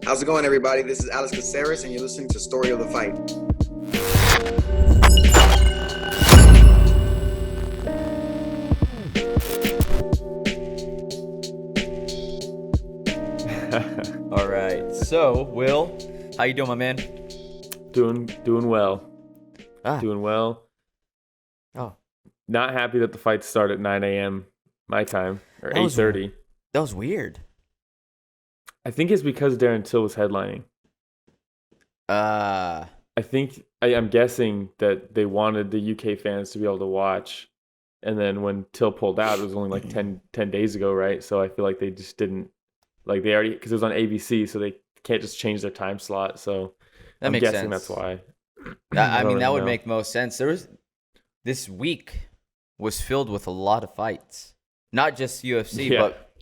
How's it going, everybody? This is Alex Caceres, and you're listening to Story of the Fight. All right. So, Will, how you doing, my man? Doing well. Doing well. Oh. Not happy that the fights start at 9 a.m. my time, or 8:30. That was weird. I think it's because Darren Till was headlining. I'm guessing that they wanted the UK fans to be able to watch. And then when Till pulled out, it was only like 10 days ago, right? So I feel like they just didn't, like they already, because it was on ABC, so they can't just change their time slot. So I'm guessing sense. That's why. I mean, that would make most sense. This week was filled with a lot of fights. Not just UFC, but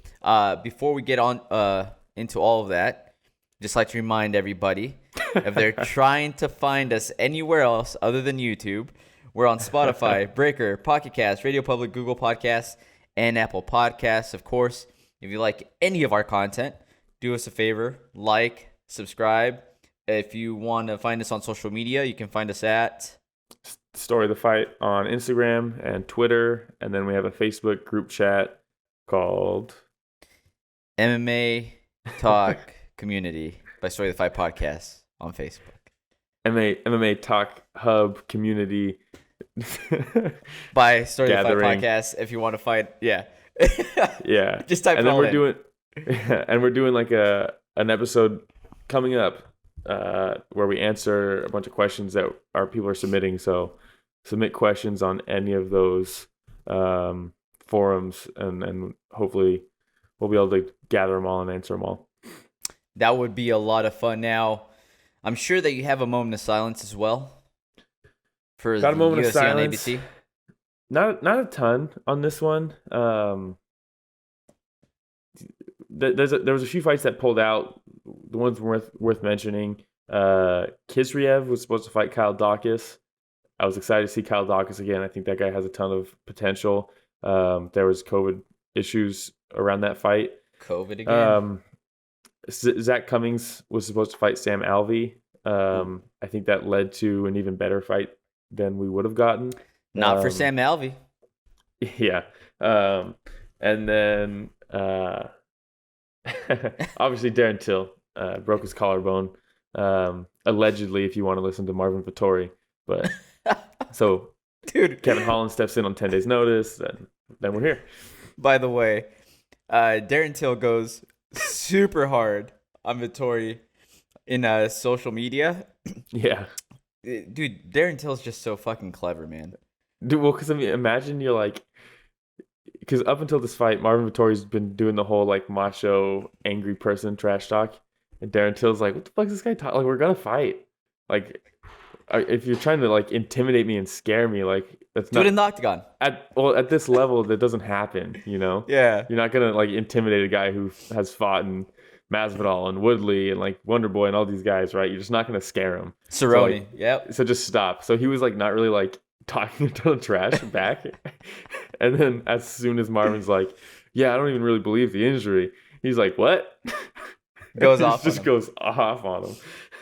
before we get on into all of that, just like to remind everybody, if they're trying to find us anywhere else other than YouTube, we're on Spotify, Breaker, Pocket Cast, Radio Public, Google Podcasts, and Apple Podcasts. Of course, if you like any of our content, do us a favor, like, subscribe. If you want to find us on social media, you can find us at Story of the Fight on Instagram and Twitter, and then we have a Facebook group chat called MMA Talk Community by Story of the Fight Podcast on Facebook. MMA Talk Hub Community by Story Gathering. of the Fight Podcast. If you want to fight, yeah. Just type and it then all we're doing like an episode coming up where we answer a bunch of questions that our people are submitting. So submit questions on any of those forums, and hopefully we'll be able to gather them all and answer them all. That would be a lot of fun. Now, I'm sure that you have a moment of silence as well for Got a moment UFC of silence. on ABC. Not a ton on this one. There was a few fights that pulled out. The ones worth mentioning. Kisriev was supposed to fight Kyle Dawkins. I was excited to see Kyle Dawkins again. I think that guy has a ton of potential. There was COVID issues around that fight. COVID again. Zach Cummings was supposed to fight Sam Alvey. I think that led to an even better fight than we would have gotten. Not for Sam Alvey. Yeah. And then obviously Darren Till broke his collarbone. Allegedly, if you want to listen to Marvin Vettori. But so dude, Kevin Holland steps in on 10 days notice, and then we're here. By the way, Darren Till goes super hard on Vettori in social media. Yeah. Dude, Darren Till's just so fucking clever, man. Dude, well, because I mean, imagine you're like, because up until this fight, Marvin Vettori's been doing the whole like macho, angry person trash talk, and Darren Till's like, "What the fuck is this guy talking? Like, we're gonna fight. Like, if you're trying to like intimidate me and scare me, like that's do it in the octagon. At this level, that doesn't happen. You know? Yeah. You're not gonna like intimidate a guy who has fought in Masvidal and Woodley and like Wonder Boy and all these guys, right? You're just not gonna scare him. Cerrone, yep. So just stop. So he was like not really like talking a ton of trash back. And then as soon as Marvin's like, yeah, I don't even really believe the injury, he's like, what? Goes off. Just goes off on him.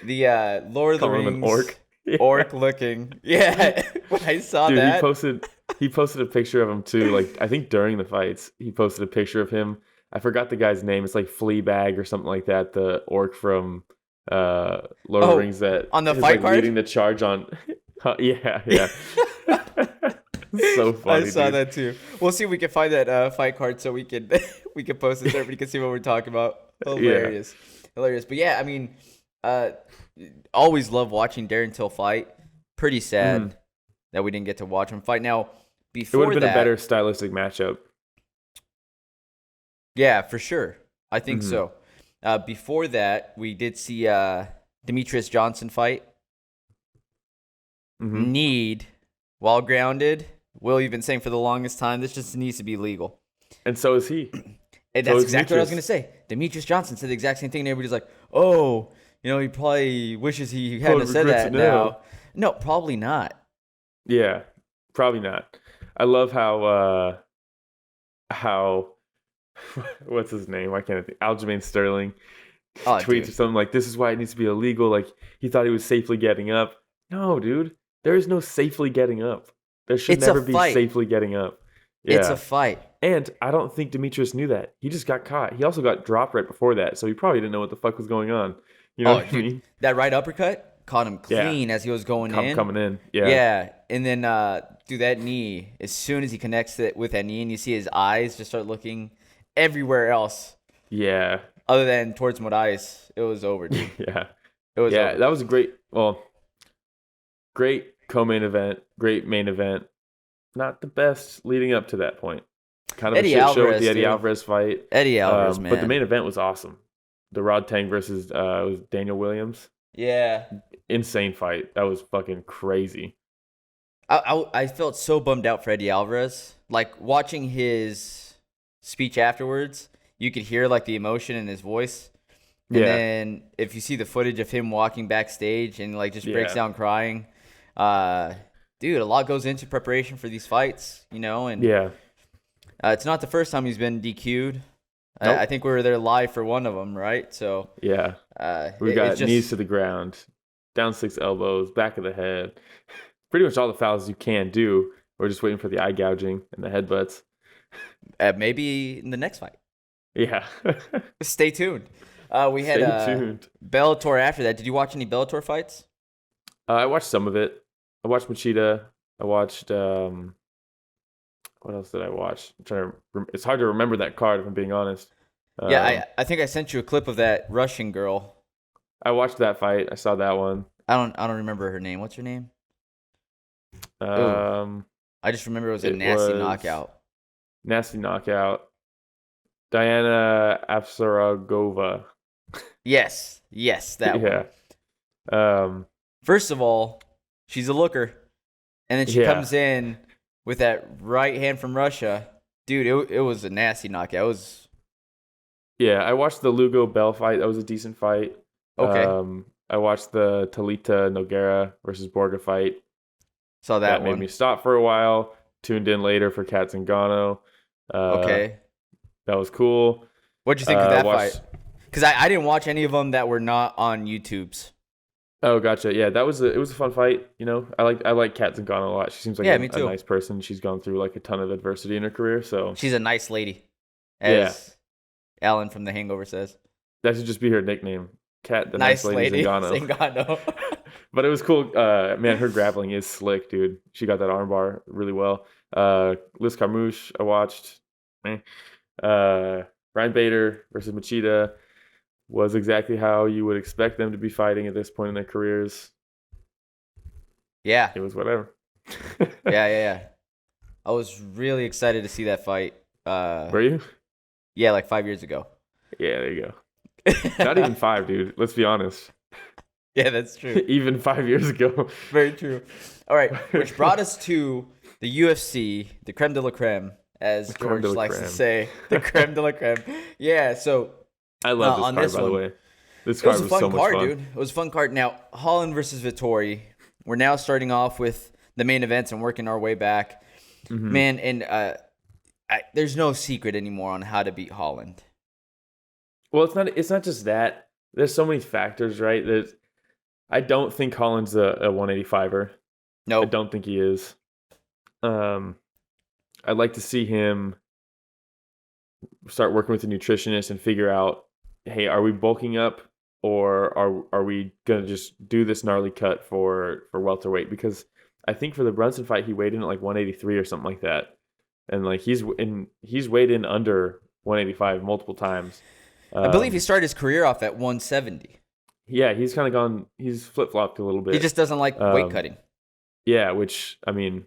The Lord of the Rings an orc. Orc looking. Yeah. When I saw Dude, that. He posted a picture of him too. Like I think during the fights, he posted a picture of him. I forgot the guy's name. It's like Fleabag or something like that. The orc from Lord of the Rings that on the is, fight like, card? Leading the charge on. Yeah. So funny. I saw dude. that too. We'll see if we can find that fight card so we can post it so everybody can see what we're talking about. Hilarious. But yeah, I mean, always love watching Darren Till fight. Pretty sad that we didn't get to watch him fight. Now, before it would have been that, a better stylistic matchup. Yeah, for sure. I think so. Before that, we did see Demetrius Johnson fight. Need, while grounded, Will, you've been saying for the longest time, this just needs to be legal. And so is he. And that's exactly what I was going to say. Demetrius Johnson said the exact same thing, and everybody's like, oh, he probably wishes he hadn't said that now. No, probably not. Yeah, probably not. I love how what's his name? Why can't I think? Aljamain Sterling tweets or something like, this is why it needs to be illegal. Like, he thought he was safely getting up. No, dude. There is no safely getting up. There should never be safely getting up. Yeah. It's a fight. And I don't think Demetrius knew that. He just got caught. He also got dropped right before that, so he probably didn't know what the fuck was going on. You know what I mean? That right uppercut caught him clean as he was coming in. Yeah. Yeah. And then that knee, as soon as he connects it with that knee and you see his eyes just start looking everywhere else. Yeah. Other than towards Moraes, it was over, dude. Yeah. It was over. That was a great co-main event, great main event. Not the best leading up to that point. Kind of Eddie a shit Alvarez, show with the Eddie Alvarez fight. Eddie Alvarez, man. But the main event was awesome. The Rod Tang versus was Daniel Williams. Yeah. Insane fight. That was fucking crazy. I felt so bummed out for Eddie Alvarez. Like, watching his speech afterwards, you could hear, like, the emotion in his voice. And then if you see the footage of him walking backstage and, like, just breaks down crying, dude, a lot goes into preparation for these fights, you know? And it's not the first time he's been DQ'd. Nope. I think we were there live for one of them, right? So yeah, we got knees to the ground, down 6 elbows, back of the head. Pretty much all the fouls you can do. We're just waiting for the eye gouging and the headbutts. Maybe in the next fight. Yeah. Stay tuned. We had Bellator after that. Did you watch any Bellator fights? I watched some of it. I watched Machida. I watched what else did I watch? It's hard to remember that card if I'm being honest. I think I sent you a clip of that Russian girl. I watched that fight. I saw that one. I don't remember her name. What's her name? I just remember it was a nasty knockout. Nasty knockout. Diana Afsaragova. Yes, that one. First of all, she's a looker. And then she comes in with that right hand from Russia. Dude, it was a nasty knockout. I watched the Lugo Bell fight. That was a decent fight. Okay. I watched the Talita Nogueira versus Borga fight. Saw that made me stop for a while. Tuned in later for Kasanganay. Okay. That was cool. What'd you think of that fight? Because I didn't watch any of them that were not on YouTube's. Oh, gotcha. Yeah, it was a fun fight. You know, I like Kasanganay a lot. She seems like a nice person. She's gone through like a ton of adversity in her career. So she's a nice lady, as Alan from The Hangover says. That should just be her nickname. Kat, the nice lady Zingano. But it was cool. Man, her grappling is slick, dude. She got that armbar really well. Liz Carmouche, I watched. Ryan Bader versus Machida was exactly how you would expect them to be fighting at this point in their careers. Yeah. It was whatever. Yeah. I was really excited to see that fight. Were you? Yeah, like 5 years ago. Yeah, there you go. Not even 5, dude. Let's be honest. Yeah, that's true. Even 5 years ago. Very true. All right, which brought us to the UFC, the creme de la creme, as George likes to say. The creme de la creme. Yeah, so I love this card, by the way. This card was so much fun. Dude. It was a fun card. Now, Holland versus Vettori. We're now starting off with the main events and working our way back. Mm-hmm. Man, and there's no secret anymore on how to beat Holland. Well, it's not just that. There's so many factors, right? I don't think Holland's a 185er. No, I don't think he is. I'd like to see him start working with a nutritionist and figure out, hey, are we bulking up or are we gonna just do this gnarly cut for welterweight? Because I think for the Brunson fight he weighed in at like 183 or something like that, and like he's weighed in under 185 multiple times. I believe he started his career off at 170. Yeah, he's kind of he's flip-flopped a little bit. He just doesn't like weight cutting. Yeah, which, I mean,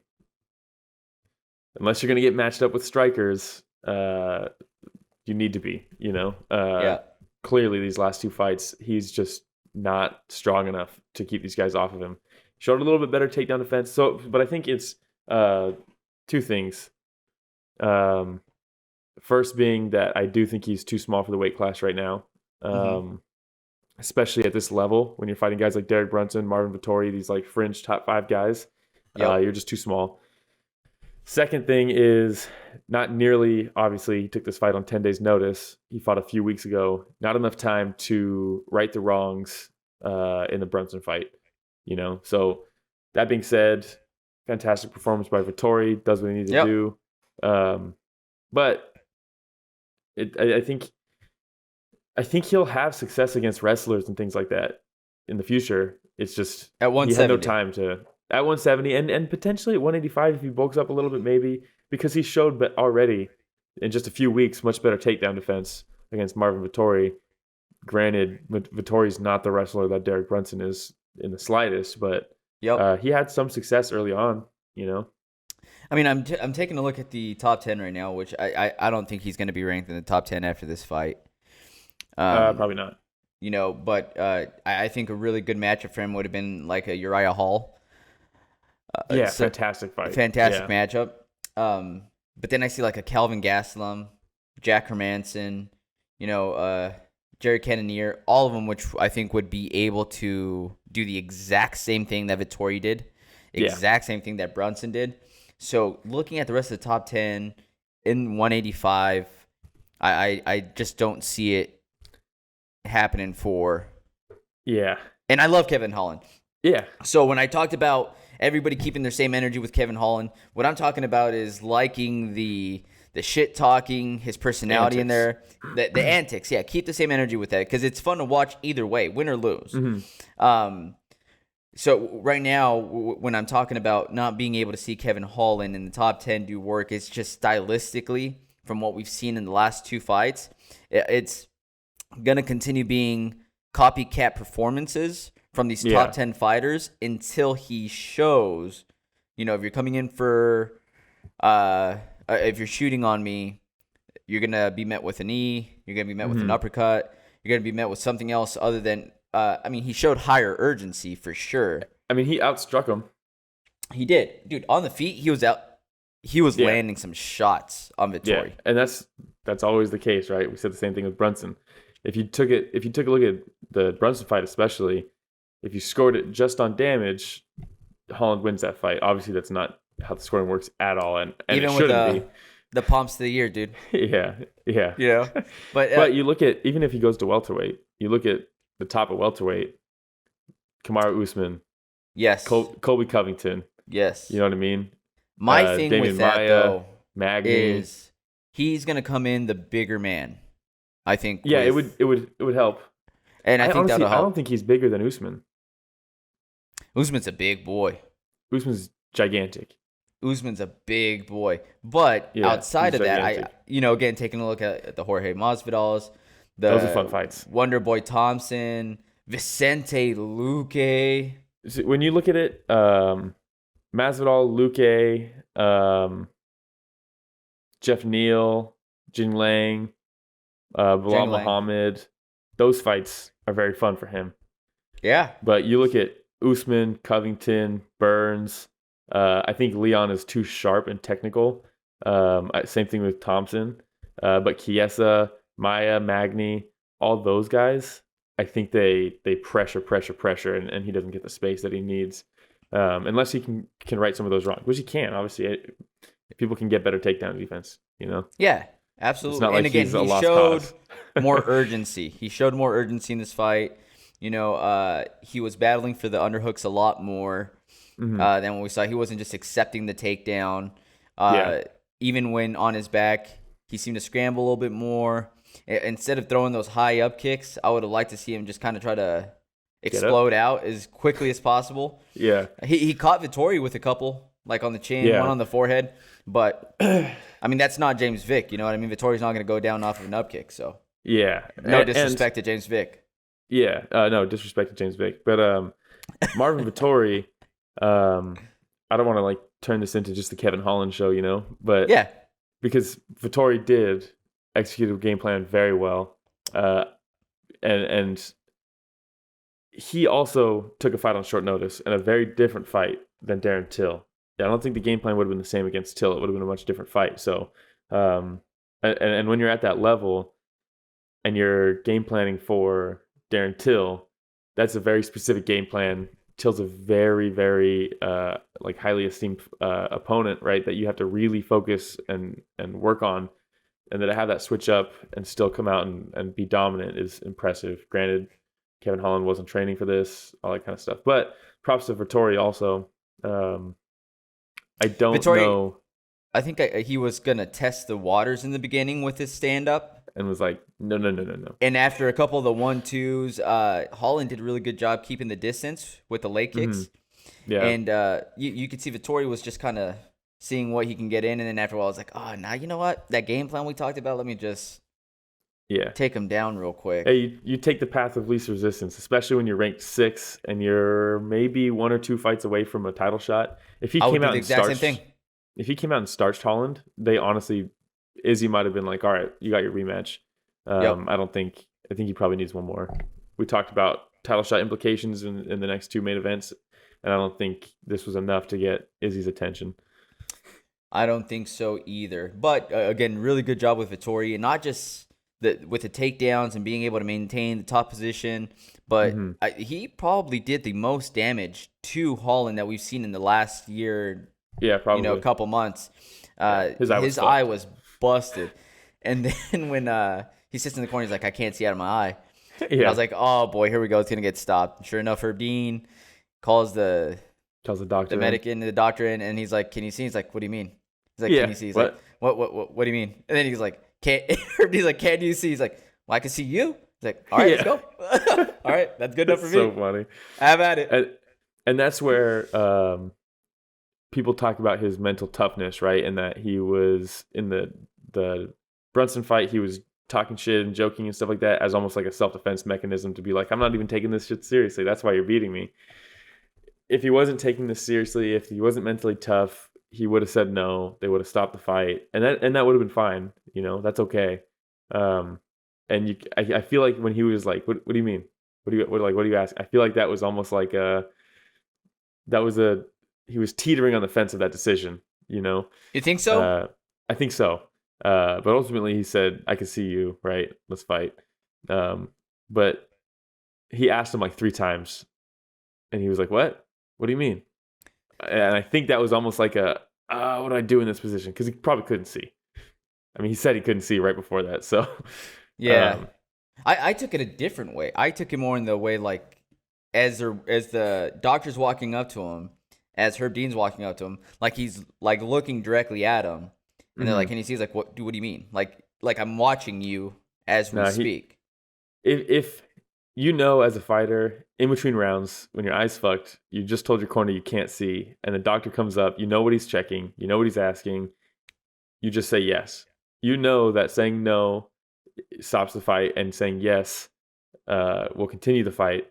unless you're going to get matched up with strikers, you need to be, you know? Clearly, these last 2 fights, he's just not strong enough to keep these guys off of him. Showed a little bit better takedown defense. But I think it's 2 things. First being that I do think he's too small for the weight class right now. Especially at this level, when you're fighting guys like Derek Brunson, Marvin Vettori, these like fringe top 5 guys, you're just too small. Second thing is not nearly, obviously, he took this fight on 10 days notice. He fought a few weeks ago. Not enough time to right the wrongs in the Brunson fight, So that being said, fantastic performance by Vettori. Does what he needs to do. But I think he'll have success against wrestlers and things like that in the future. It's just at 170. He had no time to at 170 and potentially at 185 if he bulks up a little bit, maybe, because he showed already in just a few weeks much better takedown defense against Marvin Vettori. Granted, Vettori's not the wrestler that Derek Brunson is in the slightest, but he had some success early on. I mean, I'm taking a look at the top 10 right now, which I don't think he's going to be ranked in the top 10 after this fight. Probably not. But I think a really good matchup for him would have been like a Uriah Hall. Fantastic fight. Fantastic matchup. But then I see like a Calvin Gastelum, Jack Hermanson, Jerry Cannonier, all of them, which I think would be able to do the exact same thing that Vettori did, exact same thing that Brunson did. So looking at the rest of the top 10 in 185, I just don't see it happening for. Yeah. And I love Kevin Holland. Yeah. So when I talked about everybody keeping their same energy with Kevin Holland, what I'm talking about is liking the shit talking, his personality in there, the antics. Yeah, keep the same energy with that because it's fun to watch either way, win or lose. Mm-hmm. So right now, when I'm talking about not being able to see Kevin Holland in the top 10 do work, it's just stylistically from what we've seen in the last two fights, it's going to continue being copycat performances from these top 10 fighters until he shows, if you're coming in for, if you're shooting on me, you're going to be met with a knee, you're going to be met with an uppercut, you're going to be met with something else other than, he showed higher urgency for sure. I mean, he outstruck him. He did. Dude, on the feet, he was landing some shots on Vettori. Yeah, and that's always the case, right? We said the same thing with Brunson. If you took a look at the Brunson fight especially, if you scored it just on damage, Holland wins that fight. Obviously, that's not how the scoring works at all, and even it shouldn't with the pumps of the year, dude. Yeah. But you look at, even if he goes to welterweight, you look at the top of welterweight, Kamaru Usman, yes, Colby Covington, yes. You know what I mean? My thing Damian with that Maia, though Magny. is he's gonna come in the bigger man. I think. Yeah, it would help. And I think honestly, that'll help. I don't think he's bigger than Usman. Usman's a big boy. Usman's gigantic. Usman's a big boy. But outside of gigantic. that, again, taking a look at the Jorge Masvidals, those are fun fights. Wonder Boy Thompson, Vicente Luque. So when you look at it, Masvidal, Luque, Jeff Neal, Jin Lang, Bilal Muhammad, those fights are very fun for him. Yeah. But you look at Usman, Covington, Burns. I think Leon is too sharp and technical. Same thing with Thompson. But Chiesa, Maia, Magny, all those guys, I think they pressure, and he doesn't get the space that he needs. Unless he can right some of those wrong, which he can. Obviously, people can get better takedown defense, Yeah, absolutely. It's not like and again, he's a he lost showed cause. more urgency. He showed more urgency in this fight. He was battling for the underhooks a lot more than what we saw. He wasn't just accepting the takedown. Even when on his back, he seemed to scramble a little bit more. Instead of throwing those high up kicks, I would have liked to see him just kind of try to explode out as quickly as possible. Yeah. He caught Vettori with a couple, like on the chin, one on the forehead. But, that's not James Vick. You know what I mean? Vettori's not going to go down off of an up kick. So, no disrespect to James Vick. Yeah. No disrespect to James Vick. But Marvin Vettori, I don't want to turn this into just the Kevin Holland show, but because Vettori did execute a game plan very well, and he also took a fight on short notice and a very different fight than Darren Till. I don't think the game plan would have been the same against Till. It would have been a much different fight. So, and when you're at that level and you're game planning for Darren Till, that's a very specific game plan Chill's a very, very like highly esteemed opponent, right? That you have to really focus and work on, and then to have that switch up and still come out and be dominant is impressive. Granted, Kevin Holland wasn't training for this, all that kind of stuff. But props to Vettori also. I don't know. I think he was gonna test the waters in the beginning with his stand up. And was like, no. And after a couple of the 1-2s, Holland did a really good job keeping the distance with the leg kicks. Mm-hmm. Yeah. And you could see Vettori was just kind of seeing what he can get in. And then after a while, I was like, oh, now you know what? That game plan we talked about, let me just take him down real quick. Hey, you take the path of least resistance, especially when you're ranked 6 and you're maybe 1 or 2 fights away from a title shot. If he came out and starched Holland, they honestly... Izzy might have been like, all right, you got your rematch. I think he probably needs one more. We talked about title shot implications in the next 2 main events, and I don't think this was enough to get Izzy's attention. I don't think so either. But again, really good job with Vettori, and not just with the takedowns and being able to maintain the top position, but he probably did the most damage to Holland that we've seen in the last year. Yeah, probably. A couple months. His eye was busted. And then when he sits in the corner, he's like, I can't see out of my eye. I was like, oh boy, here we go. It's gonna get stopped. Sure enough, Herb Dean calls the doctor, the medic in, the doctor in, and he's like, can you see? He's like, what do you mean? He's like, can you see? He's like, what do you mean? And then he's like, Herb Dean's like, can you see? He's like, well, I can see you. He's like, all right, let's go. All right, that's good enough for me. So funny. Have at it. And that's where people talk about his mental toughness, right? And that he was in the Brunson fight, he was talking shit and joking and stuff like that as almost like a self-defense mechanism to be like, I'm not even taking this shit seriously. That's why you're beating me. If he wasn't taking this seriously, if he wasn't mentally tough, he would have said no. They would have stopped the fight, and that would have been fine. That's okay. And I feel like when he was like, what do you mean? What do you ask? I feel like that was almost like he was teetering on the fence of that decision. You think so? I think so. But ultimately he said, I can see you, right? Let's fight. But he asked him like 3 times and he was like, what do you mean? And I think that was almost like what do I do in this position? Because he probably couldn't see. I mean, he said he couldn't see right before that. So yeah, I took it a different way. I took it more in the way, like, as the doctor's walking up to him, as Herb Dean's walking up to him, like he's like looking directly at him. And they're like, and he sees like, what do you mean? Like I'm watching you as we speak. If as a fighter, in between rounds, when your eye's fucked, you just told your corner you can't see, and the doctor comes up, you know what he's checking, you know what he's asking, you just say yes. You know that saying no stops the fight, and saying yes will continue the fight.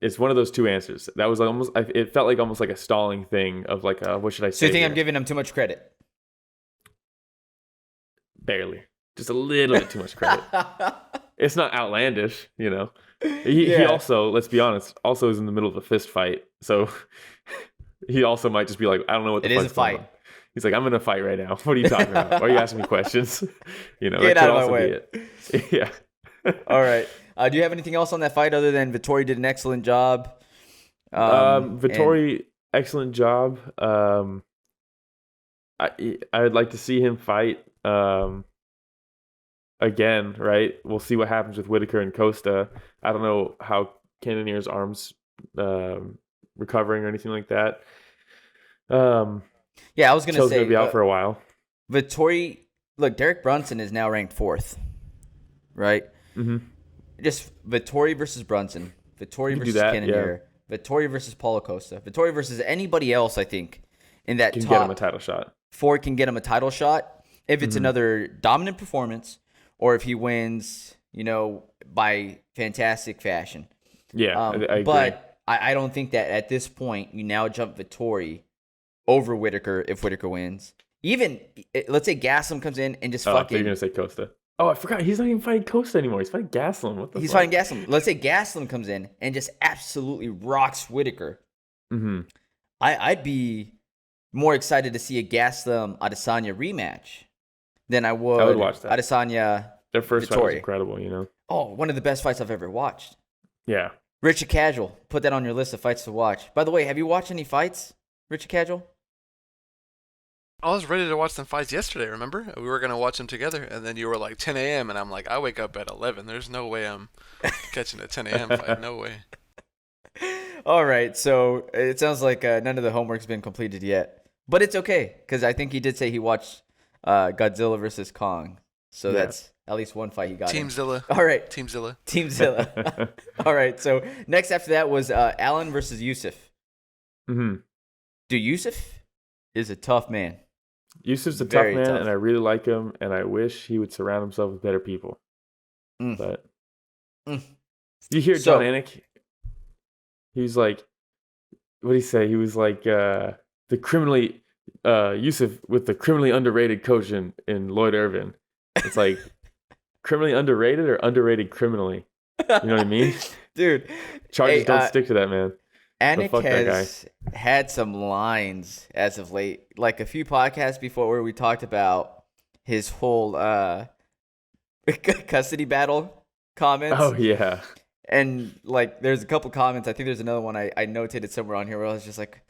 It's one of those 2 answers. That was it felt like almost like a stalling thing of like, what should I say? So you think I'm giving him too much credit? Barely. Just a little bit too much credit. It's not outlandish, He also, let's be honest, also is in the middle of a fist fight. So he also might just be like, I don't know what the fuck's is a fight. Going on. He's like, I'm in a fight right now. What are you talking about? Why are you asking me questions? Get out of my way. Yeah. All right. Do you have anything else on that fight other than Vettori did an excellent job? Vettori, excellent job. I would like to see him fight again, right? We'll see what happens with Whitaker and Costa. I don't know how Cannonier's arms recovering or anything like that. Yeah, I was going to say, gonna be out for a while. Vettori, look, Derek Brunson is now ranked 4th, right? Mm-hmm. Just Vettori versus Brunson, Vettori versus Cannonier, Vettori versus Paulo Costa, Vettori versus anybody else, I think, in that can top get him a title shot. 4 can get him a title shot if it's another dominant performance, or if he wins, by fantastic fashion. Yeah, I agree. But I don't think that at this point you now jump Vettori over Whitaker if Whitaker wins. Even, let's say Gaslam comes in and just fucking... you're going to say Costa. Oh, I forgot. He's not even fighting Costa anymore. He's fighting Gaslam. What the fuck? He's fighting Gaslam. Let's say Gaslam comes in and just absolutely rocks Whitaker. Mm-hmm. I'd be more excited to see a Gaslam Adesanya rematch than I would watch that. Adesanya Their first Vettori. fight was incredible, Oh, one of the best fights I've ever watched. Yeah. Richard Casual. Put that on your list of fights to watch. By the way, have you watched any fights, Richard Casual? I was ready to watch some fights yesterday, remember? We were going to watch them together, and then you were like 10 a.m., and I'm like, I wake up at 11. There's no way I'm catching a 10 a.m. fight. No way. All right, so it sounds like none of the homework's been completed yet. But it's okay, because I think he did say he watched Godzilla versus Kong. So that's at least one fight he got. Teamzilla. All right. Teamzilla. All right, so next after that was Allen versus Yusuff. Mm-hmm. Dude, Yusuff is a tough man. Yusuff's a tough man, and I really like him, and I wish he would surround himself with better people. But you hear John Anik? He's like, what did he say? He was like the criminally Yusuff with the criminally underrated coach in Lloyd Irvin. It's like criminally underrated or underrated criminally. You know what I mean? Dude, charges don't stick to that, man. Anik has had some lines as of late, like a few podcasts before where we talked about his whole custody battle comments. Oh, yeah. And like there's a couple comments. I think there's another one I notated somewhere on here where I was just like,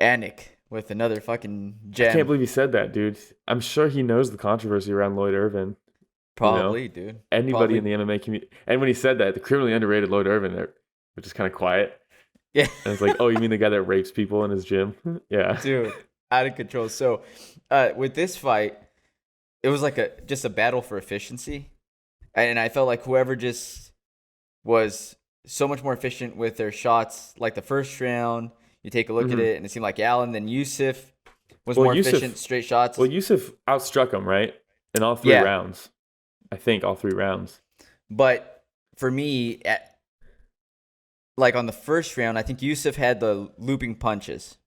Anik with another fucking gem. I can't believe he said that, dude. I'm sure he knows the controversy around Lloyd Irvin. Probably, dude. Anybody in the MMA community. And when he said that, the criminally underrated Lloyd Irvin, which is kind of quiet. Yeah. And it's like, oh, you mean the guy that rapes people in his gym? Yeah. Dude, out of control. So with this fight, it was like just a battle for efficiency. And I felt like whoever just was so much more efficient with their shots, like the first round, you take a look at it, and it seemed like Allen, then Yusuff was more efficient, straight shots. Well, Yusuff outstruck him, right? In all three rounds. I think all 3 rounds. But for me, like on the first round, I think Yusuff had the looping punches,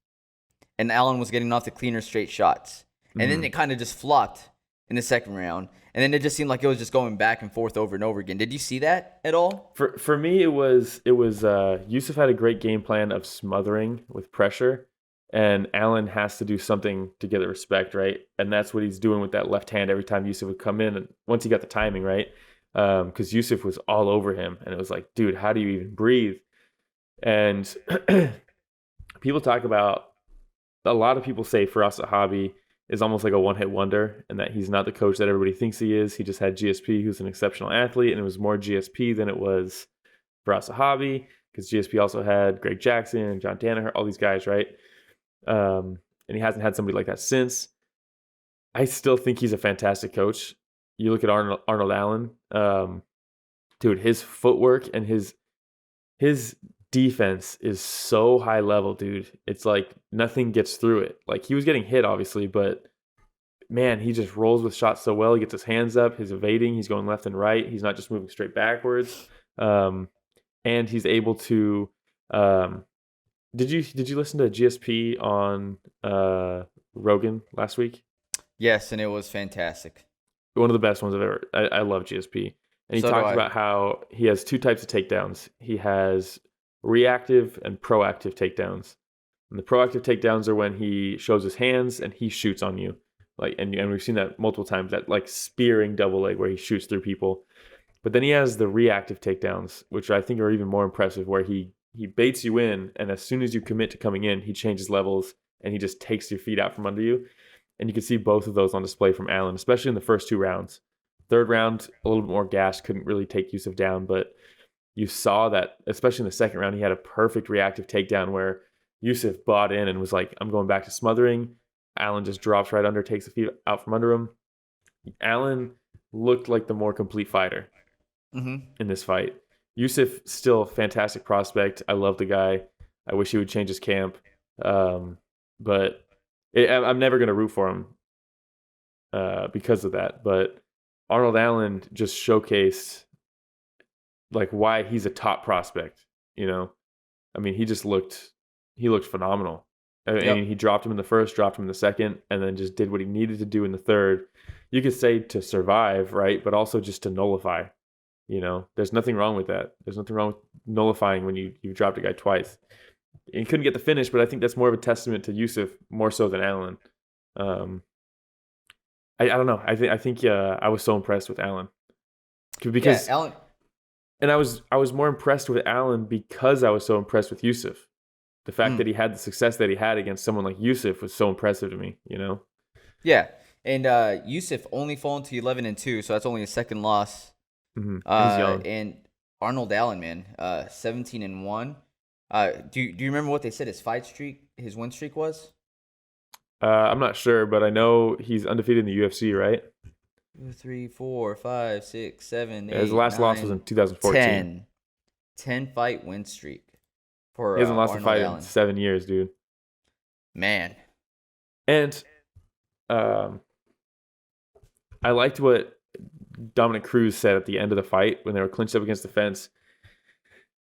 and Allen was getting off the cleaner straight shots. And then it kind of just flopped in the second round. And then it just seemed like it was just going back and forth over and over again. Did you see that at all? For me, it was Yusuff had a great game plan of smothering with pressure, and Allen has to do something to get the respect, right? And that's what he's doing with that left hand every time Yusuff would come in. And once he got the timing right, because Yusuff was all over him, and it was like, dude, how do you even breathe? And people talk about, a lot of people say Firas Zahabi is almost like a one-hit wonder, and that he's not the coach that everybody thinks he is. He just had GSP, who's an exceptional athlete, and it was more GSP than it was Firas Zahabi, because GSP also had Greg Jackson, John Danaher, all these guys, right? And he hasn't had somebody like that since. I still think he's a fantastic coach. You look at Arnold Allen, dude, his footwork and his defense is so high level, dude. It's like nothing gets through it. Like, he was getting hit, obviously, but man, he just rolls with shots so well. He gets his hands up, he's evading, he's going left and right. He's not just moving straight backwards. And he's able to did you listen to GSP on Rogan last week? Yes, and it was fantastic. One of the best ones I've ever. I love GSP. And he talks about how he has 2 types of takedowns. He has reactive and proactive takedowns. And the proactive takedowns are when he shows his hands and he shoots on you. Like, and we've seen that multiple times, that like spearing double leg where he shoots through people. But then he has the reactive takedowns, which I think are even more impressive, where he baits you in, and as soon as you commit to coming in, he changes levels and he just takes your feet out from under you. And you can see both of those on display from Allen, especially in the first 2 rounds. Third round, a little bit more gas, couldn't really take Yusuff down, but you saw that, especially in the second round, he had a perfect reactive takedown where Yusuff bought in and was like, I'm going back to smothering. Allen just drops right under, takes the feet out from under him. Allen looked like the more complete fighter in this fight. Yusuff, still a fantastic prospect. I love the guy. I wish he would change his camp. But I'm never going to root for him because of that. But Arnold Allen just showcased like why he's a top prospect, you know? I mean, he looked phenomenal. I mean, he dropped him in the first, dropped him in the second, and then just did what he needed to do in the third. You could say to survive, right? But also just to nullify, you know? There's nothing wrong with that. There's nothing wrong with nullifying when you dropped a guy twice. He couldn't get the finish, but I think that's more of a testament to Yusuff more so than Allen. I don't know. I think I was so impressed with Allen because And I was more impressed with Allen because I was so impressed with Yusuff. The fact that he had the success that he had against someone like Yusuff was so impressive to me, you know? Yeah. And Yusuff only fallen to 11-2, so that's only a second loss. Mm-hmm. He's young. And Arnold Allen, man, 17-1. Do you remember what they said his win streak was? I'm not sure, but I know he's undefeated in the UFC, right? 2, 3, 4, 5, 6, 7, 8, his last loss was in 2014. 10 fight win streak for he hasn't lost Arnold a fight Allen. in 7 years, dude. Man. And I liked what Dominic Cruz said at the end of the fight when they were clinched up against the fence.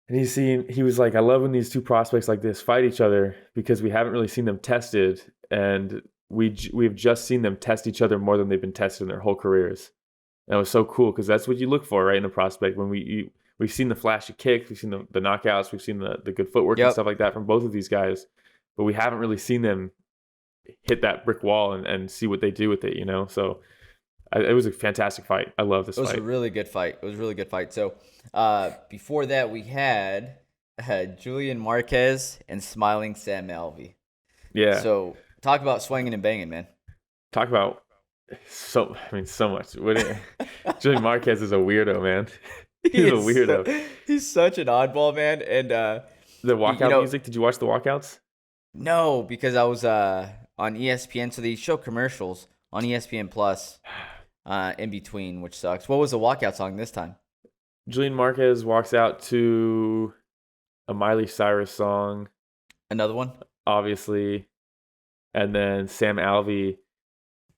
And he was like, I love when these two prospects like this fight each other because we haven't really seen them tested, and we've just seen them test each other more than they've been tested in their whole careers. And it was so cool because that's what you look for, right, in a prospect. When we've seen the flashy kicks, we've seen the knockouts, we've seen the good footwork and stuff like that from both of these guys, but we haven't really seen them hit that brick wall and see what they do with it, you know? So it was a fantastic fight. I love this fight. It was a really good fight. So before that, we had Julian Marquez and smiling Sam Alvey. Yeah. So talk about swinging and banging, man. Talk about so much. Julian Marquez is a weirdow, man. He's a weirdo. He's such an oddball, man. And the walkout music. Did you watch the walkouts? No, because I was on ESPN. So they show commercials on ESPN Plus in between, which sucks. What was the walkout song this time? Julian Marquez walks out to a Miley Cyrus song. Another one? Obviously. And then Sam Alvey.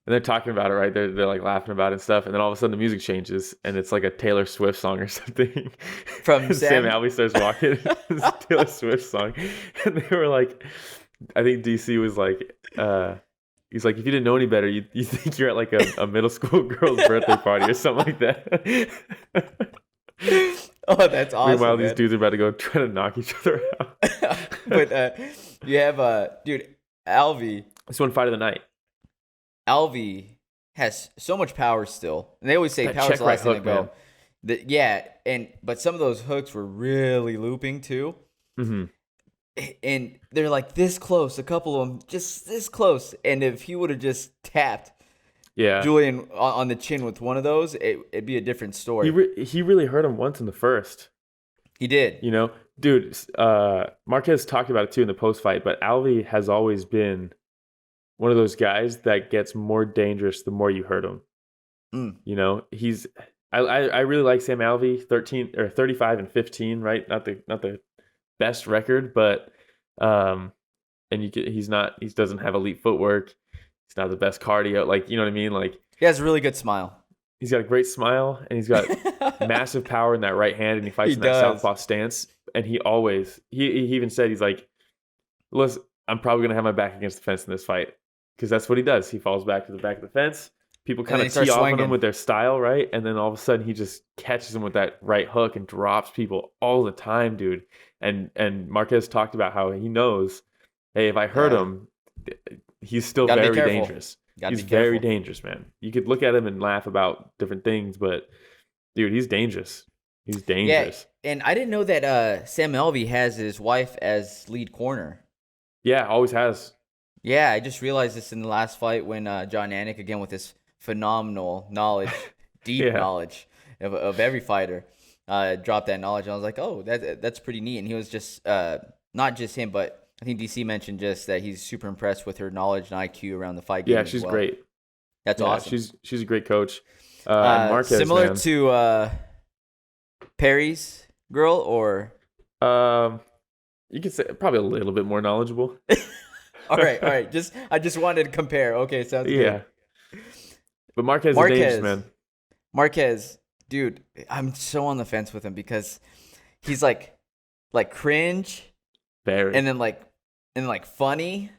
And they're talking about it, right? They're like laughing about it and stuff. And then all of a sudden the music changes and it's like a Taylor Swift song or something. From Sam Alvey starts walking. It's a Taylor Swift song. And they were like, I think DC was like, he's like, if you didn't know any better, you think you're at like a middle school girl's birthday party or something like that. Oh, that's awesome. Meanwhile, man. These dudes are about to go try to knock each other out. But you have, dude, Alvey. This one fight of the night. Alvey has so much power still. And they always say power's the last thing to go. But some of those hooks were really looping too. Mm-hmm. And they're like this close, a couple of them just this close. And if he would have just tapped Julian on the chin with one of those, it'd be a different story. He really hurt him once in the first. He did. You know, dude, Marquez talked about it too in the post-fight, but Alvey has always been one of those guys that gets more dangerous the more you hurt him. You know, I really like Sam Alvey, 35-15, right? Not the best record, but he doesn't have elite footwork. He's not the best cardio. Like, you know what I mean? Like, he has a really good smile. He's got a great smile and he's got massive power in that right hand, and he fights in that southpaw stance. And he even said, he's like, listen, I'm probably going to have my back against the fence in this fight. Because that's what he does. He falls back to the back of the fence. People kind of tee off on him with their style, right? And then all of a sudden he just catches him with that right hook and drops people all the time, dude. And Marquez talked about how he knows, hey, if I hurt him, he's still very dangerous. He's very dangerous, man. You could look at him and laugh about different things, but dude, he's dangerous. He's dangerous. Yeah, and I didn't know that Sam Alvey has his wife as lead corner. Yeah, always has. Yeah, I just realized this in the last fight when John Anik, again with his phenomenal knowledge, deep knowledge of every fighter, dropped that knowledge. And I was like, oh, that's pretty neat. And he was just, not just him, but I think DC mentioned just that he's super impressed with her knowledge and IQ around the fight game. Yeah, she's great. That's awesome. She's a great coach. And Marquez, similar to Perry's girl, or? You could say probably a little bit more knowledgeable. All right. I just wanted to compare. Okay, sounds good. Yeah. But Marquez is dangerous, man. Marquez, dude, I'm so on the fence with him because he's like cringe, very, and then like funny,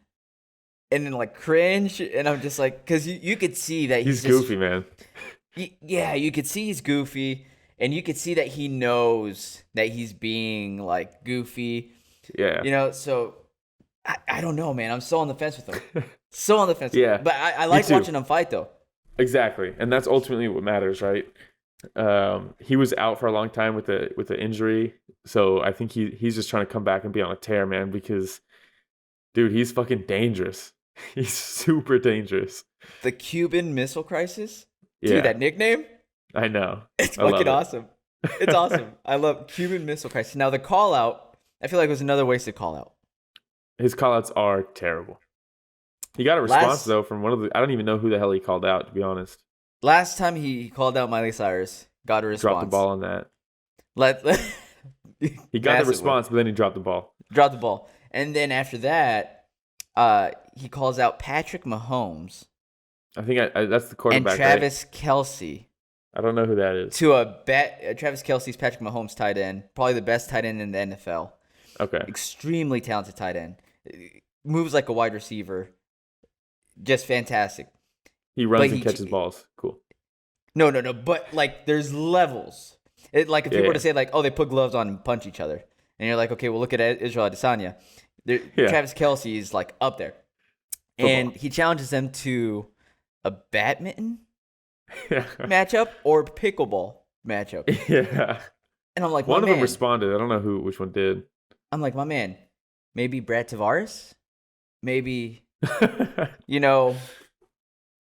and then like cringe, and I'm just like, because you could see that he's goofy, man. You could see he's goofy, and you could see that he knows that he's being like goofy. Yeah. You know, so. I don't know, man. I'm so on the fence with him. So on the fence. Yeah. But I like watching him fight, though. Exactly. And that's ultimately what matters, right? He was out for a long time with the injury, so I think he's just trying to come back and be on a tear, man. Because, dude, he's fucking dangerous. He's super dangerous. The Cuban Missile Crisis? Yeah. Dude, that nickname? I know. It's fucking awesome. It's awesome. I love Cuban Missile Crisis. Now, the call-out, I feel like it was another wasted call-out. His call-outs are terrible. He got a response, though, from one of the... I don't even know who the hell he called out, to be honest. Last time he called out Miley Cyrus, got a response. Dropped the ball on that. He got the response, but then he dropped the ball. Dropped the ball. And then after that, he calls out Patrick Mahomes. I think that's the quarterback, and Travis Kelce. I don't know who that is. Travis Kelce's Patrick Mahomes tight end. Probably the best tight end in the NFL. Okay. Extremely talented tight end. Moves like a wide receiver. Just fantastic. He runs and catches balls. Cool. No. But, like, there's levels. If people were to say, like, oh, they put gloves on and punch each other. And you're like, okay, well, look at Israel Adesanya. Travis Kelce is, like, up there. Football. And he challenges them to a badminton matchup or pickleball matchup. Yeah. And I'm like, one of them responded. I don't know which one did. I'm like, my man, maybe Brad Tavares? Maybe,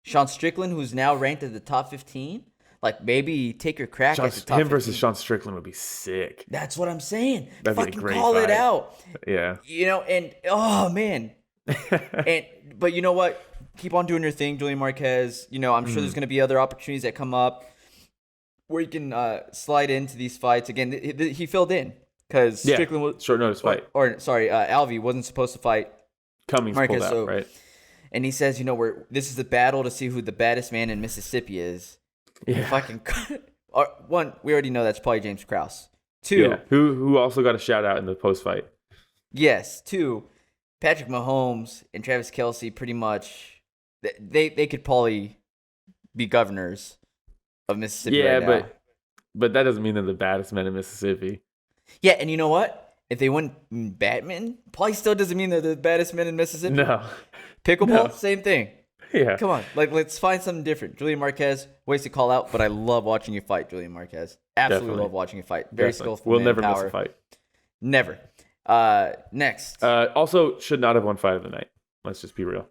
Sean Strickland, who's now ranked at the top 15? Like, maybe take your crack at the top 15. Him versus Sean Strickland would be sick. That's what I'm saying. That'd fucking be a great call fight. it out. Yeah. And, oh, man. But you know what? Keep on doing your thing, Julian Marquez. I'm sure there's going to be other opportunities that come up where you can slide into these fights. Again, he filled in because Strickland was short notice fight. Alvey wasn't supposed to fight Cummings Marquez, pulled out, right? And he says, this is the battle to see who the baddest man in Mississippi is. Yeah. Fucking one, we already know that's probably James Krause. Two, who also got a shout out in the post fight. Yes. Two, Patrick Mahomes and Travis Kelce pretty much they could probably be governors of Mississippi. Yeah, right now. but that doesn't mean they're the baddest men in Mississippi. Yeah, and you know what? If they win badminton, probably still doesn't mean they're the baddest men in Mississippi. No. Pickleball, same thing. Yeah. Come on. Let's find something different. Julian Marquez, ways to call out, but I love watching you fight, Julian Marquez. Absolutely Definitely. love watching you fight. Very skillful. We'll never miss a fight. Never. Next. Also, should not have won fight of the night. Let's just be real.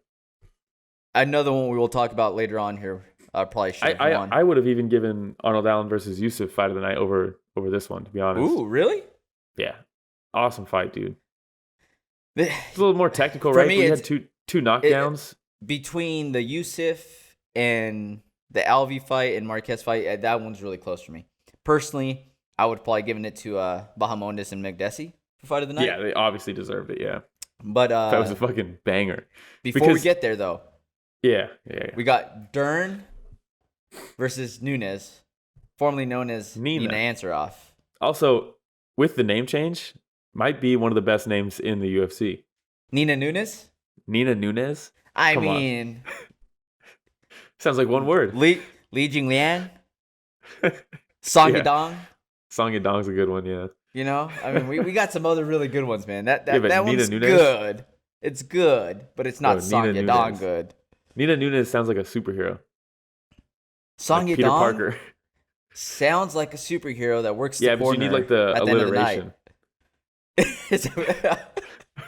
Another one we will talk about later on here. Probably should have won. I would have even given Arnold Allen versus Yusuff fight of the night over this one, to be honest. Ooh, really? Yeah. Awesome fight, dude. It's a little more technical, right? We had two knockdowns. Between the Yusuff and the Alvey fight and Marquez fight, that one's really close for me. Personally, I would probably given it to Bahamondes and Makdessi for fight of the night. Yeah, they obviously deserved it, yeah. But that was a fucking banger. Before we get there, though. Yeah. We got Dern versus Nunes, formerly known as Nina Ansaroff. Also, with the name change, might be one of the best names in the UFC. Nina Nunes? Nina Nunes? I mean... Sounds like one word. Li Jingliang? Song Yadong? Song Yadong's a good one, yeah. I mean, we got some other really good ones, man. That one's Nunes? good. It's good, but it's not Song Yadong good. Nina Nunes sounds like a superhero. Song like Yadong Peter Parker. Sounds like a superhero that works the corner. Yeah, but you need like the alliteration.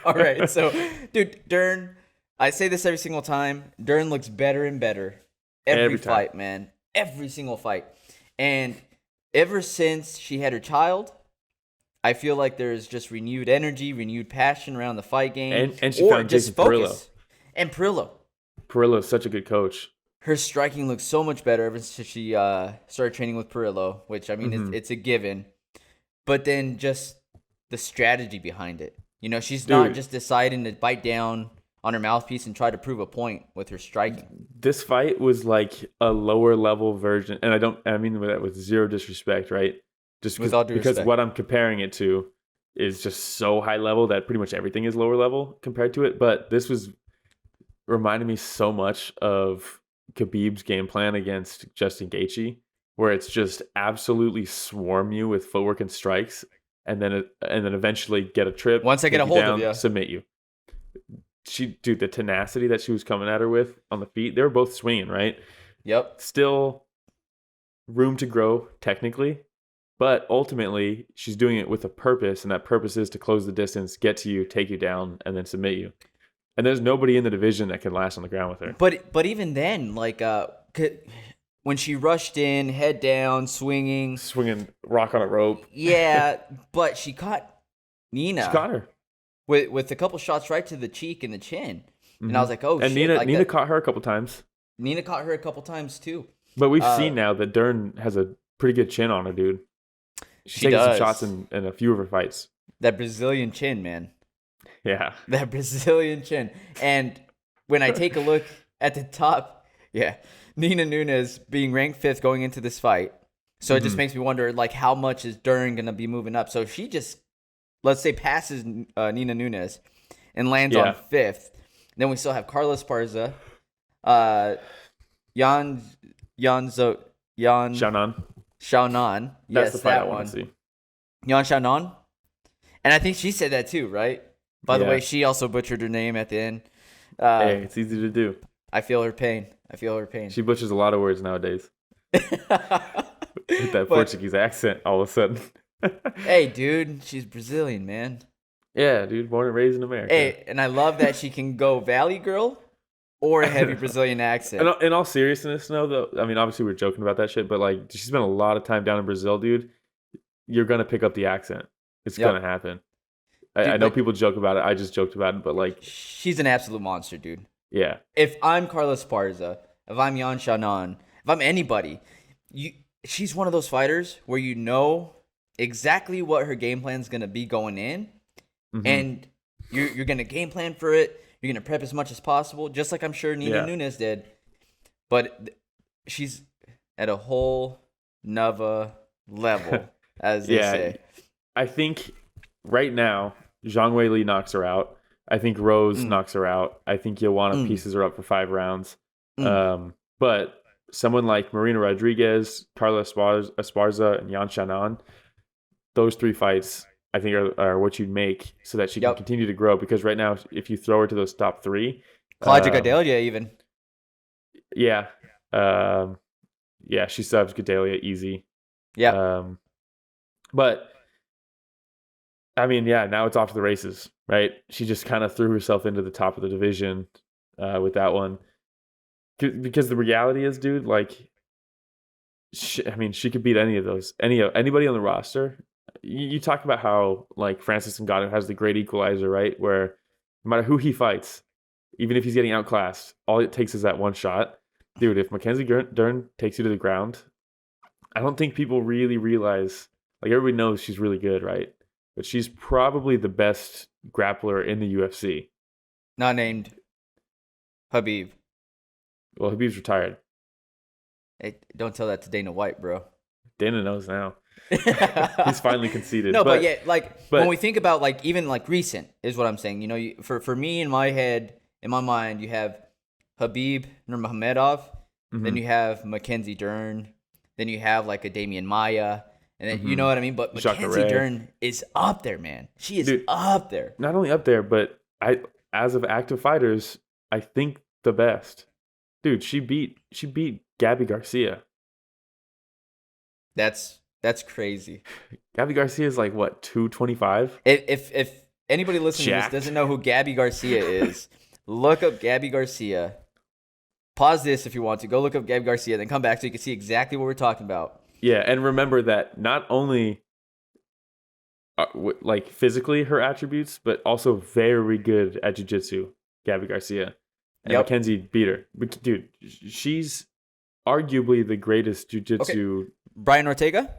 All right, so, dude, Dern, I say this every single time. Dern looks better and better every fight, man. Every single fight. And ever since she had her child, I feel like there's just renewed energy, renewed passion around the fight game. And she found Jason Perillo. And Perillo. Perillo is such a good coach. Her striking looks so much better ever since she started training with Perillo, which, I mean, it's a given. But then just the strategy behind it. She's not just deciding to bite down on her mouthpiece and try to prove a point with her striking. This fight was like a lower level version, and I mean that with zero disrespect, right? Just because what I'm comparing it to is just so high level that pretty much everything is lower level compared to it. But this was reminding me so much of Khabib's game plan against Justin Gaethje, where it's just absolutely swarm you with footwork and strikes, and then eventually get a trip. Once I get a hold of you, submit you. The tenacity that she was coming at her with on the feet, they were both swinging, right? Yep. Still room to grow technically, but ultimately she's doing it with a purpose, and that purpose is to close the distance, get to you, take you down, and then submit you. And there's nobody in the division that can last on the ground with her. But even then, like when she rushed in, head down, swinging rock on a rope. Yeah, but she caught Nina. She caught her with a couple shots right to the cheek and the chin, and I was like, oh, and shit. Nina caught her a couple times. Nina caught her a couple times too. But we've seen now that Dern has a pretty good chin on her, dude. She's taken some shots in a few of her fights. That Brazilian chin, man. Yeah. That Brazilian chin. And when I take a look at the top, Nina Nunes being ranked 5th going into this fight. So it just makes me wonder, like, how much is Dern going to be moving up? So if she just, let's say, passes Nina Nunes and lands on 5th, then we still have Carla Esparza, Xiaonan. That's the fight that I one. want to see. Yan Xiaonan. And I think she said that too, right? By the way, she also butchered her name at the end. Hey, it's easy to do. I feel her pain. She butchers a lot of words nowadays. With that Portuguese accent all of a sudden. Hey, dude, she's Brazilian, man. Yeah, dude, born and raised in America. Hey, and I love that she can go Valley Girl or a heavy Brazilian accent. In all seriousness, though, I mean, obviously we're joking about that shit, but like, she spent a lot of time down in Brazil, dude. You're gonna pick up the accent. It's gonna happen. I know people joke about it. I just joked about it, but like, she's an absolute monster, dude. Yeah. If I'm Carla Esparza, if I'm Yan Xiaonan, if I'm anybody, she's one of those fighters where you know exactly what her game plan is gonna be going in, and you're gonna game plan for it. You're gonna prep as much as possible, just like I'm sure Nina Nunes did. But she's at a whole nother level, as they say. I think right now, Zhang Weili knocks her out. I think Rose knocks her out. I think Joanna pieces her up for 5 rounds. But someone like Marina Rodriguez, Carla Esparza, and Yan Xiaonan, those 3 fights, I think are what you'd make so that she can continue to grow. Because right now, if you throw her to those top 3, Claudia Gadelha even. Yeah. She subs Gadelha easy. Yeah. But I mean, now it's off to the races, right? She just kind of threw herself into the top of the division with that one. Because the reality is, dude, like, she could beat any of those. Anybody on the roster. You talk about how, like, Francis Ngannou has the great equalizer, right? Where no matter who he fights, even if he's getting outclassed, all it takes is that one shot. Dude, if Mackenzie Dern takes you to the ground, I don't think people really realize, like, everybody knows she's really good, right? But she's probably the best grappler in the UFC. Not named Khabib. Well, Khabib's retired. Hey, don't tell that to Dana White, bro. Dana knows now. He's finally conceded. No, but when we think about, like, even like recent is what I'm saying. You know, for me in my head, in my mind, you have Khabib Nurmagomedov, then you have Mackenzie Dern, then you have like a Damian Maia, and then you know what I mean. But Mackenzie Dern is up there, man. She is up there. Not only up there, but as of active fighters, I think the best. Dude, she beat Gabby Garcia. That's crazy. Gabby Garcia is like, what, 225? If anybody listening to this doesn't know who Gabby Garcia is, look up Gabby Garcia. Pause this if you want to. Go look up Gabby Garcia, then come back so you can see exactly what we're talking about. Yeah, and remember that not only like physically her attributes, but also very good at jiu-jitsu, Gabby Garcia. And Mackenzie beat her. But, dude, she's arguably the greatest jiu-jitsu. Okay. Brian Ortega?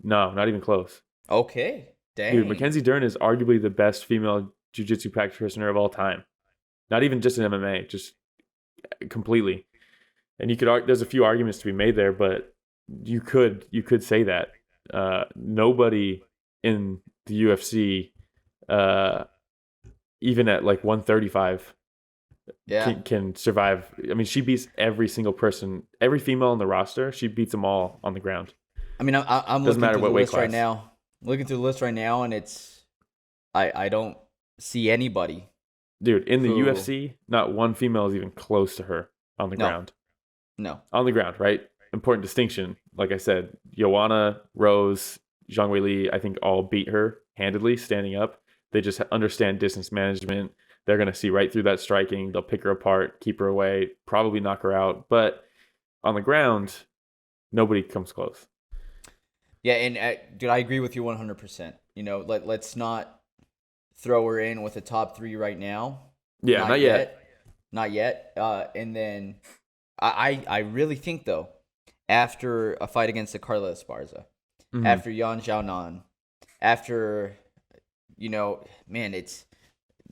No, not even close. Okay. Dang. Dude, Mackenzie Dern is arguably the best female jiu-jitsu practitioner of all time. Not even just in MMA, just completely. And you could there's a few arguments to be made there, but you could say that nobody in the UFC, even at like 135, can survive. I mean, she beats every single person, every female on the roster. She beats them all on the ground. I mean, I'm looking through the list right now. Looking through the list right now, and it's I don't see anybody. Dude, in the UFC, not one female is even close to her on the ground. No. On the ground, right? important distinction. Like I said, Joanna, Rose, Zhang Weili, I think all beat her handedly standing up. They just understand distance management. They're going to see right through that striking. They'll pick her apart, keep her away, probably knock her out. But on the ground, nobody comes close. Yeah, and dude, I agree with you 100%. You know, let's not throw her in with a top 3 right now. Yeah, not yet. Not yet. And then I really think, though, after a fight against the Carla Esparza, after Yan Xiaonan, after, you know, man,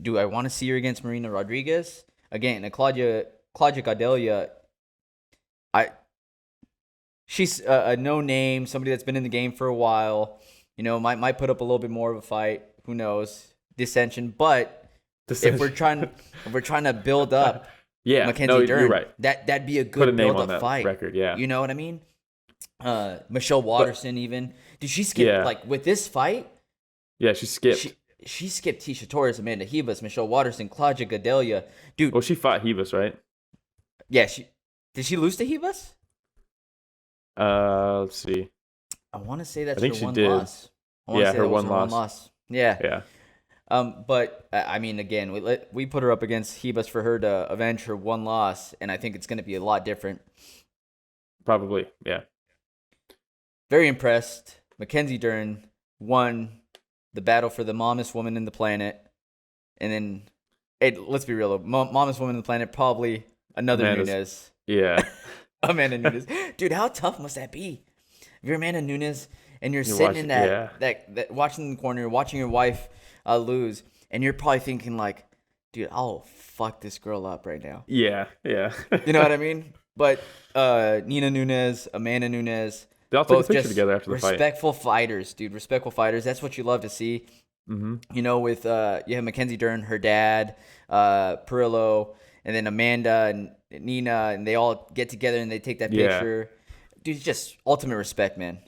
do I want to see her against Marina Rodriguez? Again, Claudia Gadelha, she's a no-name, somebody that's been in the game for a while. You know, might put up a little bit more of a fight. Who knows? Dissension. But if we're trying to build up Mackenzie Dern, you're right. That'd be a good build-up fight. Record, yeah. You know what I mean? Michelle Waterson, even. Did she skip, like, with this fight? Yeah, she skipped. She skipped Tisha Torres, Amanda Ribas, Michelle Waterson, Claudia Gadelha. Dude. Well, she fought Ribas, right? Yeah, did she lose to Ribas? Let's see. I want to say that's her one did. loss. Her one loss. Yeah. Yeah. But I mean, again, we put her up against Ribas for her to avenge her one loss, and I think it's going to be a lot different. Probably, yeah. Very impressed. Mackenzie Dern won the battle for the mommest woman in the planet, and then, let's be real, mommest woman in the planet, probably another Nunes. Yeah. Amanda Nunes. Dude, how tough must that be? If you're Amanda Nunes and you're sitting in that watching in the corner, watching your wife lose, and you're probably thinking like, dude, I'll fuck this girl up right now. Yeah. You know what I mean? But Nina Nunes, Amanda Nunes, they all took a picture together after the fight. Respectful fighters, dude. Respectful fighters. That's what you love to see. Mm-hmm. You know, with you have Mackenzie Dern, her dad, Perillo, and then Amanda and Nina, and they all get together and they take that picture. Dude, just ultimate respect, man.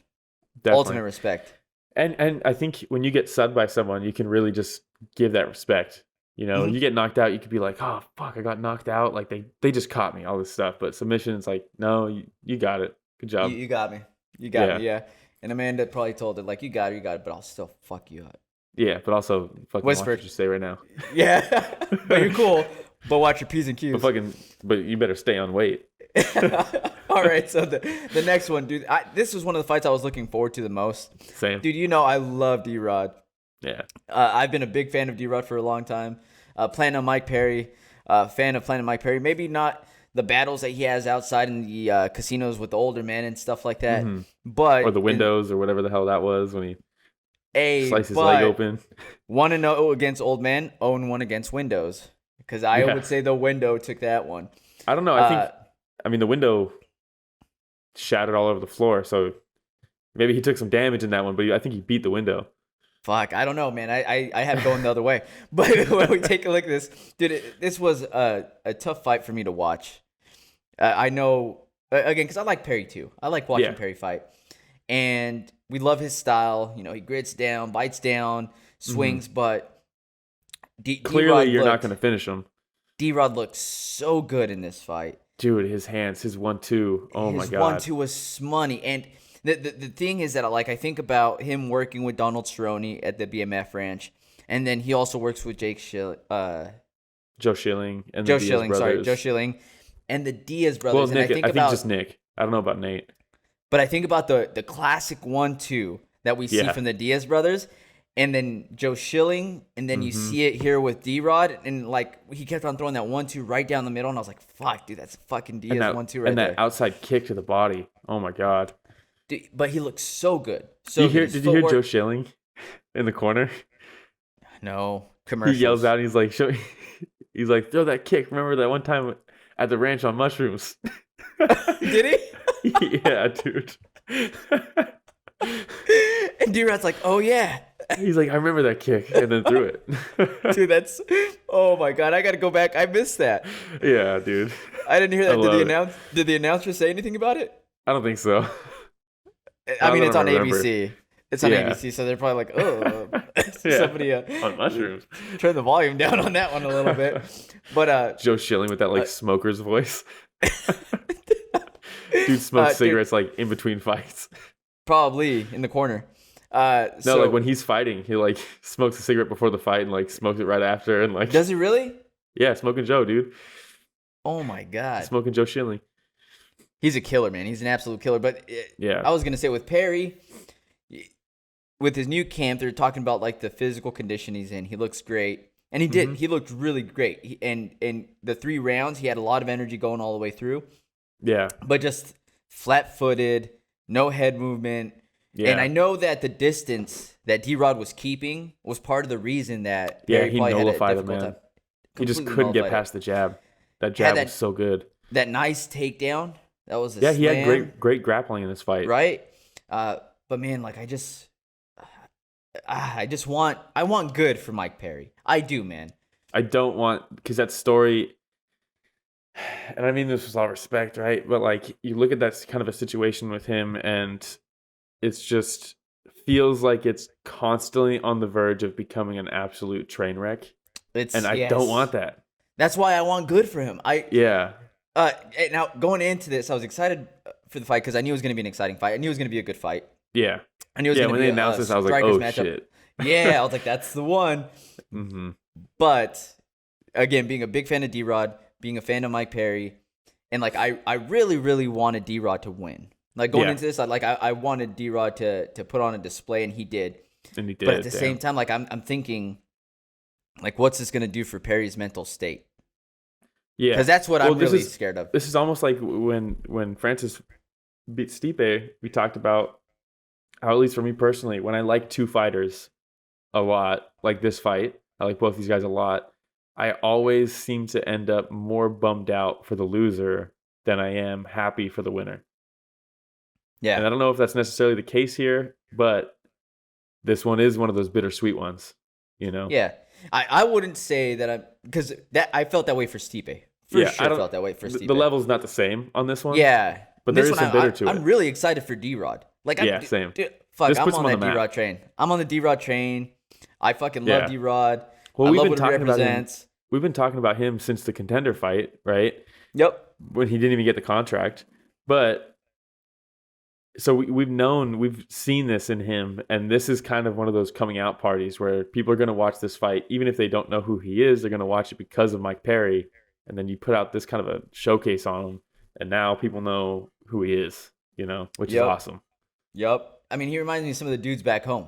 Definitely. Ultimate respect. And I think when you get subbed by someone, you can really just give that respect. You know, you get knocked out, you could be like, oh, fuck, I got knocked out. Like, they just caught me, all this stuff. But submission, it's like, no, you got it. Good job. You got me. You got me, yeah. And Amanda probably told it, like, you got it, but I'll still fuck you up. Yeah, but also, fucking watch what you say right now. Yeah, but you're cool. But watch your P's and Q's. But you better stay on weight. All right, so the next one, dude. This was one of the fights I was looking forward to the most. Same. Dude, you know I love D-Rod. Yeah. I've been a big fan of D-Rod for a long time. Platinum Mike Perry. Fan of Platinum Mike Perry. Maybe not the battles that he has outside in the casinos with the older men and stuff like that. Mm-hmm. But or the windows or whatever the hell that was when he sliced his leg open. 1-0 against old men, 0-1 against windows. Because I would say the window took that one. I don't know. I mean, the window shattered all over the floor. So maybe he took some damage in that one, but I think he beat the window. Fuck, I don't know, man. I have going the other way. But when we take a look at this, dude, this was a tough fight for me to watch. I know, again, because I like Perry too. I like watching Perry fight. And we love his style. You know, he grits down, bites down, swings, but clearly you're not going to finish him. D-Rod looked so good in this fight. Dude, his hands, his 1-2. Oh my God. His 1-2 was money. And the thing is that, like, I think about him working with Donald Cerrone at the BMF ranch, and then he also works with Joe Schilling and Joe Schilling and the Diaz brothers. Well, Nick, I think just Nick. I don't know about Nate. But I think about the classic 1-2 that we see from the Diaz brothers, and then Joe Schilling, and then you see it here with D-Rod, and like he kept on throwing that 1-2 right down the middle, and I was like, "Fuck, dude, that's fucking Diaz 1-2 right there." And that outside kick to the body. Oh my God. Dude, but he looks so good. Did you hear Joe Schilling in the corner? No, commercials. He yells out, and he's like, "Throw that kick! Remember that one time at the ranch on mushrooms?" Did he? Yeah, dude. And D-Rod's like, "Oh yeah." He's like, "I remember that kick," and then threw it. Dude, that's, oh my God, I gotta go back. I missed that. Yeah, dude. I didn't hear that. Did the announcer say anything about it? I don't think so. I mean, it's on ABC. It's on ABC, so they're probably like, "Oh, somebody on mushrooms." Turn the volume down on that one a little bit. But Joe Schilling with that like smoker's voice. Dude smokes cigarettes like in between fights. Probably in the corner. No, like when he's fighting, he like smokes a cigarette before the fight and like smokes it right after, and like. Does he really? Yeah, Smoking Joe, dude. Oh my god. Smoking Joe Schilling. He's a killer, man. He's an absolute killer. But yeah, I was gonna say with Perry, with his new camp, they're talking about like the physical condition he's in. He looks great, and he did. He looked really great. And the 3 rounds, he had a lot of energy going all the way through. Yeah, but just flat-footed, no head movement. Yeah. And I know that the distance that D-Rod was keeping was part of the reason that Perry he nullified him, man. He just couldn't get past the jab. That jab was so good. That nice takedown. That was he had great grappling in this fight. Right? But man, like I want good for Mike Perry. I do, man. I don't want, because that story, and I mean this with all respect, right? But like you look at that kind of a situation with him, and it's just feels like it's constantly on the verge of becoming an absolute train wreck. I don't want that. That's why I want good for him. Yeah. Now going into this, I was excited for the fight because I knew it was going to be an exciting fight. I knew it was going to be a good fight. Yeah. I knew it was going to be when they announced this, I was like, oh matchup. shit. Yeah, I was like, that's the one. Mm-hmm. But again, being a big fan of D-Rod, being a fan of Mike Perry, and like I really, really wanted D-Rod to win. Like going into this, I wanted D-Rod to put on a display, and he did. And he did. But at the same time, like I'm thinking, like, what's this going to do for Perry's mental state? Yeah, because that's what I'm really scared of. This is almost like when Francis beat Stipe, we talked about how, at least for me personally, when I like 2 fighters a lot, like this fight, I like both these guys a lot, I always seem to end up more bummed out for the loser than I am happy for the winner. Yeah. And I don't know if that's necessarily the case here, but this one is one of those bittersweet ones, you know? Yeah. I wouldn't say that because I felt that way for Stipe. I felt that way for Stipe. The level's not the same on this one. Yeah. But there is some bitter to it. I'm really excited for D-Rod. Like, same. I'm on that D-Rod train. I'm on the D-Rod train. I fucking love D-Rod. Well, I love what he represents. We've been talking about him since the Contender fight, right? Yep. When he didn't even get the contract. But so we've seen this in him, and this is kind of one of those coming out parties where people are going to watch this fight, even if they don't know who he is, they're going to watch it because of Mike Perry, and then you put out this kind of a showcase on him, and now people know who he is, you know, which is awesome. Yep. I mean, he reminds me of some of the dudes back home.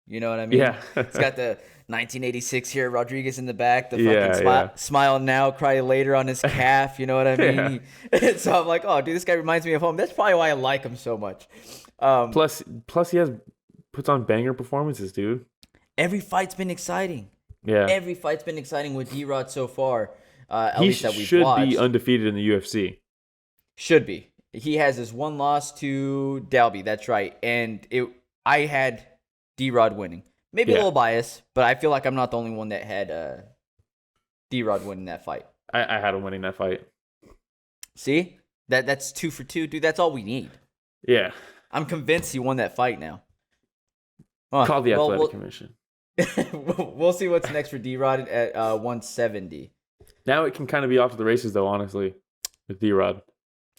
You know what I mean? Yeah. He's got the 1986 here, Rodriguez in the back, the fucking smile now, cry later on his calf. You know what I mean? Yeah. So I'm like, oh, dude, this guy reminds me of home. That's probably why I like him so much. Plus he puts on banger performances, dude. Every fight's been exciting. Yeah. Every fight's been exciting with D-Rod so far. At he least that we've watched. He should be undefeated in the UFC. Should be. He has his 1 loss to Dalby. That's right. And I had D-Rod winning. Maybe a little biased, but I feel like I'm not the only one that had D-Rod winning that fight. I had him winning that fight. See? That's 2 for 2. Dude, that's all we need. Yeah. I'm convinced he won that fight now. Call the Athletic Commission. We'll see what's next for D-Rod at 170. Now it can kind of be off to the races, though, honestly, with D-Rod.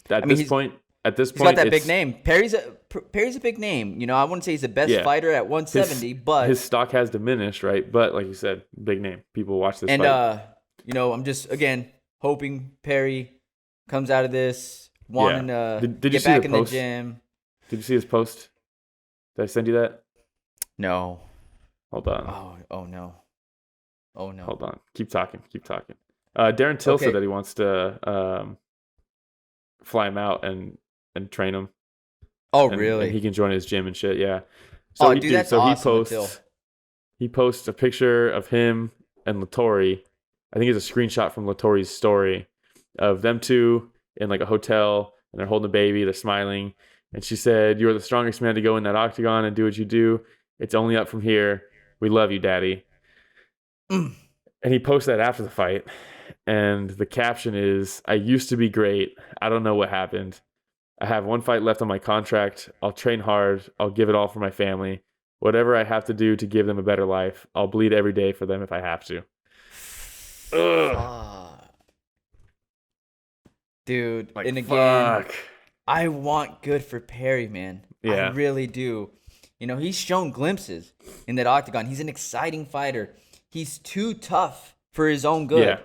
At this point, he's got that big name. Perry's a big name. You know, I wouldn't say he's the best fighter at 170, but his stock has diminished, right? But like you said, big name. People watch this fight. And you know, I'm just again hoping Perry comes out of this wanting to get back in the gym. Did you see his post? Did I send you that? No. Hold on. Oh no. Hold on. Keep talking. Darren Till said that he wants to fly him out and train him. Oh, really? And he can join his gym and shit. Yeah. So that's awesome. He posts a picture of him and Vettori. I think it's a screenshot from Vettori's story of them two in like a hotel, and they're holding a baby. They're smiling, and she said, "You are the strongest man to go in that octagon and do what you do. It's only up from here. We love you, Daddy." And he posted that after the fight. And the caption is, "I used to be great. I don't know what happened. I have 1 fight left on my contract. I'll train hard. I'll give it all for my family. Whatever I have to do to give them a better life, I'll bleed every day for them if I have to." Ugh. Dude, like, and again, I want good for Perry, man. Yeah. I really do. You know, he's shown glimpses in that octagon. He's an exciting fighter. He's too tough for his own good.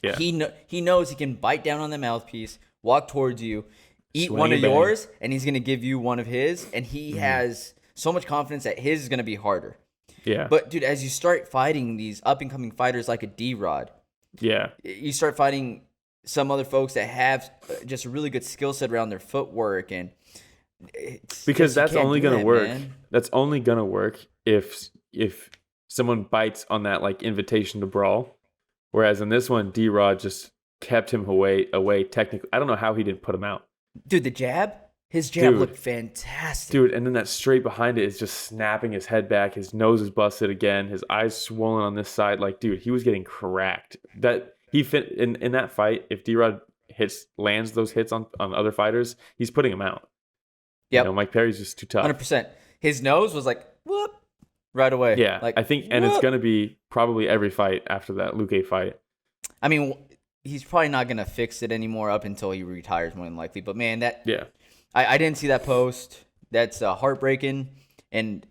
Yeah. He knows he can bite down on the mouthpiece, walk towards you, eat Swing one of and bang. yours, and he's going to give you one of his. And he has so much confidence that his is going to be harder. Yeah. But, dude, as you start fighting these up-and-coming fighters like a D-Rod, you start fighting some other folks that have just a really good skill set around their footwork. And because that's only going to work. Man. That's only going to work if someone bites on that, like, invitation to brawl. Whereas in this one, D-Rod just kept him away technically. I don't know how he didn't put him out. Dude, the jab? His jab looked fantastic. Dude, and then that straight behind it is just snapping his head back. His nose is busted again. His eyes swollen on this side. Like, dude, he was getting cracked. That he fit in that fight. If D-Rod lands those hits on other fighters, he's putting him out. Yep. You know, Mike Perry's just too tough. 100%. His nose was like, whoop, right away. Yeah, like, I think, and it's gonna be probably every fight after that Luque fight. I mean, he's probably not gonna fix it anymore up until he retires, more than likely. But man, I didn't see that post. That's heartbreaking. And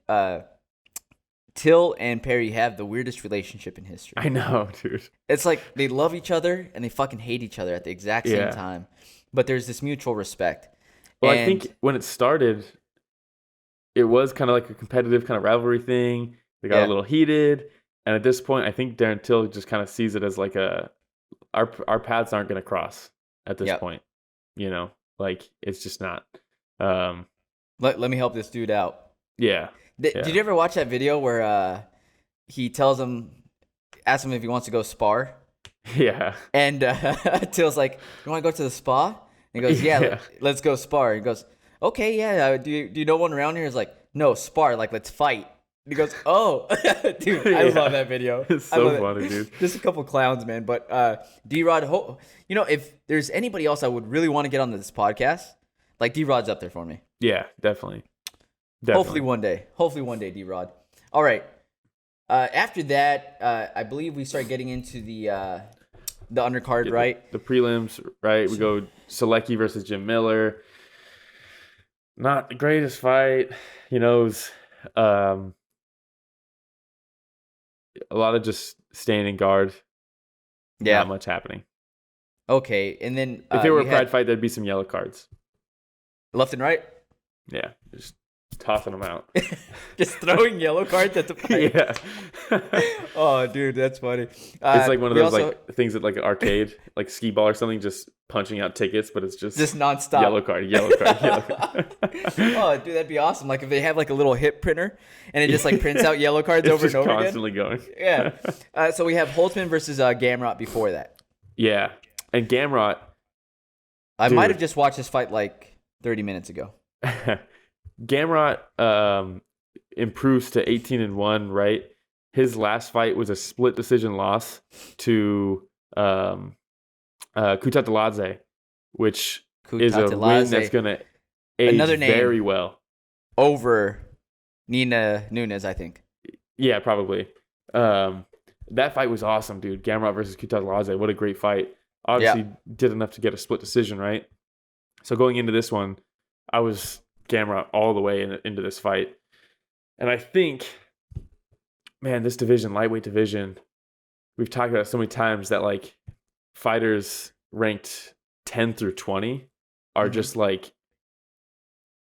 Till and Perry have the weirdest relationship in history. I know, dude. It's like they love each other and they fucking hate each other at the exact same time. But there's this mutual respect. Well, I think when it started, it was kind of like a competitive kind of rivalry thing. They got a little heated. And at this point, I think Darren Till just kind of sees it as like our paths aren't going to cross at this point. You know, like it's just not. Let me help this dude out. Yeah. Did you ever watch that video where he asks him if he wants to go spar? Yeah. And Till's like, "You want to go to the spa?" And he goes, "Yeah, let's go spar." He goes, "Okay, yeah. Do you know one around here?" He's like, "No, spar. Like, let's fight." And he goes, "Oh, dude, I love that video. It's so funny, dude. Just a couple clowns, man. But D-Rod, you know, if there's anybody else I would really want to get on this podcast, like D-Rod's up there for me. Yeah, definitely. Hopefully one day, D-Rod. All right. After that, I believe we start getting into the undercard, right? The prelims, right? We go Splecki versus Jim Miller. Not the greatest fight. You know, it was, a lot of just staying in guard. Yeah. Not much happening. Okay, and then if it were a pride fight, there'd be some yellow cards. Left and right? Yeah, just tossing them out. Just throwing yellow cards at the fight. Yeah. Oh, dude, that's funny. It's like one of those like things at like an arcade, like skee ball or something, just punching out tickets, but it's just nonstop. Yellow card. Oh, dude, that'd be awesome. Like if they have like a little hip printer and it just like prints out yellow cards over and over again. Constantly going. Yeah. So we have Holtzman versus Gamrot before that. Yeah, and Gamrot. I might have just watched this fight like 30 minutes ago. Gamrot improves to 18-1, right? His last fight was a split decision loss to Kutateladze, which is a win that's going to age very well. Over Nunes, I think. Yeah, probably. That fight was awesome, dude. Gamrot versus Kutateladze. What a great fight. Obviously did enough to get a split decision, right? So going into this one, I was Gamrot all the way into this fight. And I think, man, this division, lightweight division, we've talked about it so many times that like fighters ranked 10 through 20 are just like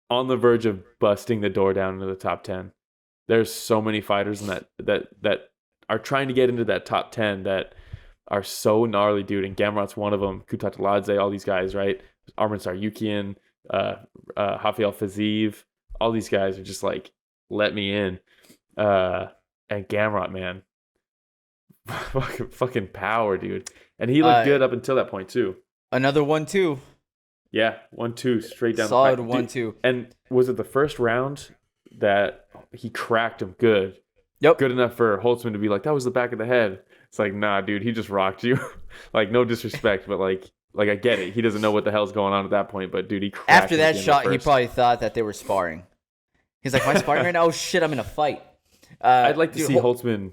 on the verge of busting the door down into the top 10. There's so many fighters in that are trying to get into that top 10 that are so gnarly, dude. And Gamrot's one of them. Kutateladze, all these guys, right? Arman Tsarukyan, Rafael Fiziev, all these guys are just like, let me in. And Gamrot, man, fucking power, dude. And he looked good up until that point too. Another 1-2. Yeah, 1-2 straight down. Solid the 1-2. And was it the first round that he cracked him good? Yep. Good enough for Holtzman to be like, that was the back of the head. It's like, nah, dude, he just rocked you. Like, no disrespect, but like I get it. He doesn't know what the hell's going on at that point, but dude, he cracked after that him shot, he probably thought that they were sparring. He's like, am I sparring right now? Oh shit, I'm in a fight. I'd like to see Holtzman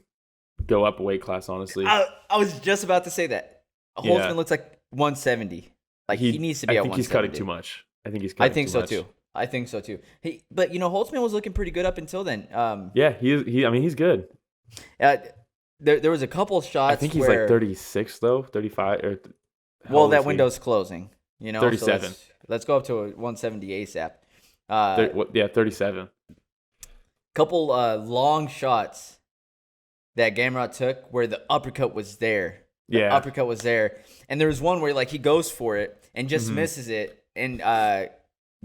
go up a weight class, honestly. I was just about to say that. Holtzman looks like 170. Like he needs to be at 170. I think he's cutting too much. I think he's. I think so too. I think so too. Hey, but Holtzman was looking pretty good up until then. Yeah, he's good. There was a couple shots. I think he's like 36 though, 35 or. Well, that window's closing. 37. So let's go up to a 170 ASAP. 37. Couple long shots that Gamrot took where the uppercut was there. Uppercut was there, and there was one where like he goes for it and just misses it, and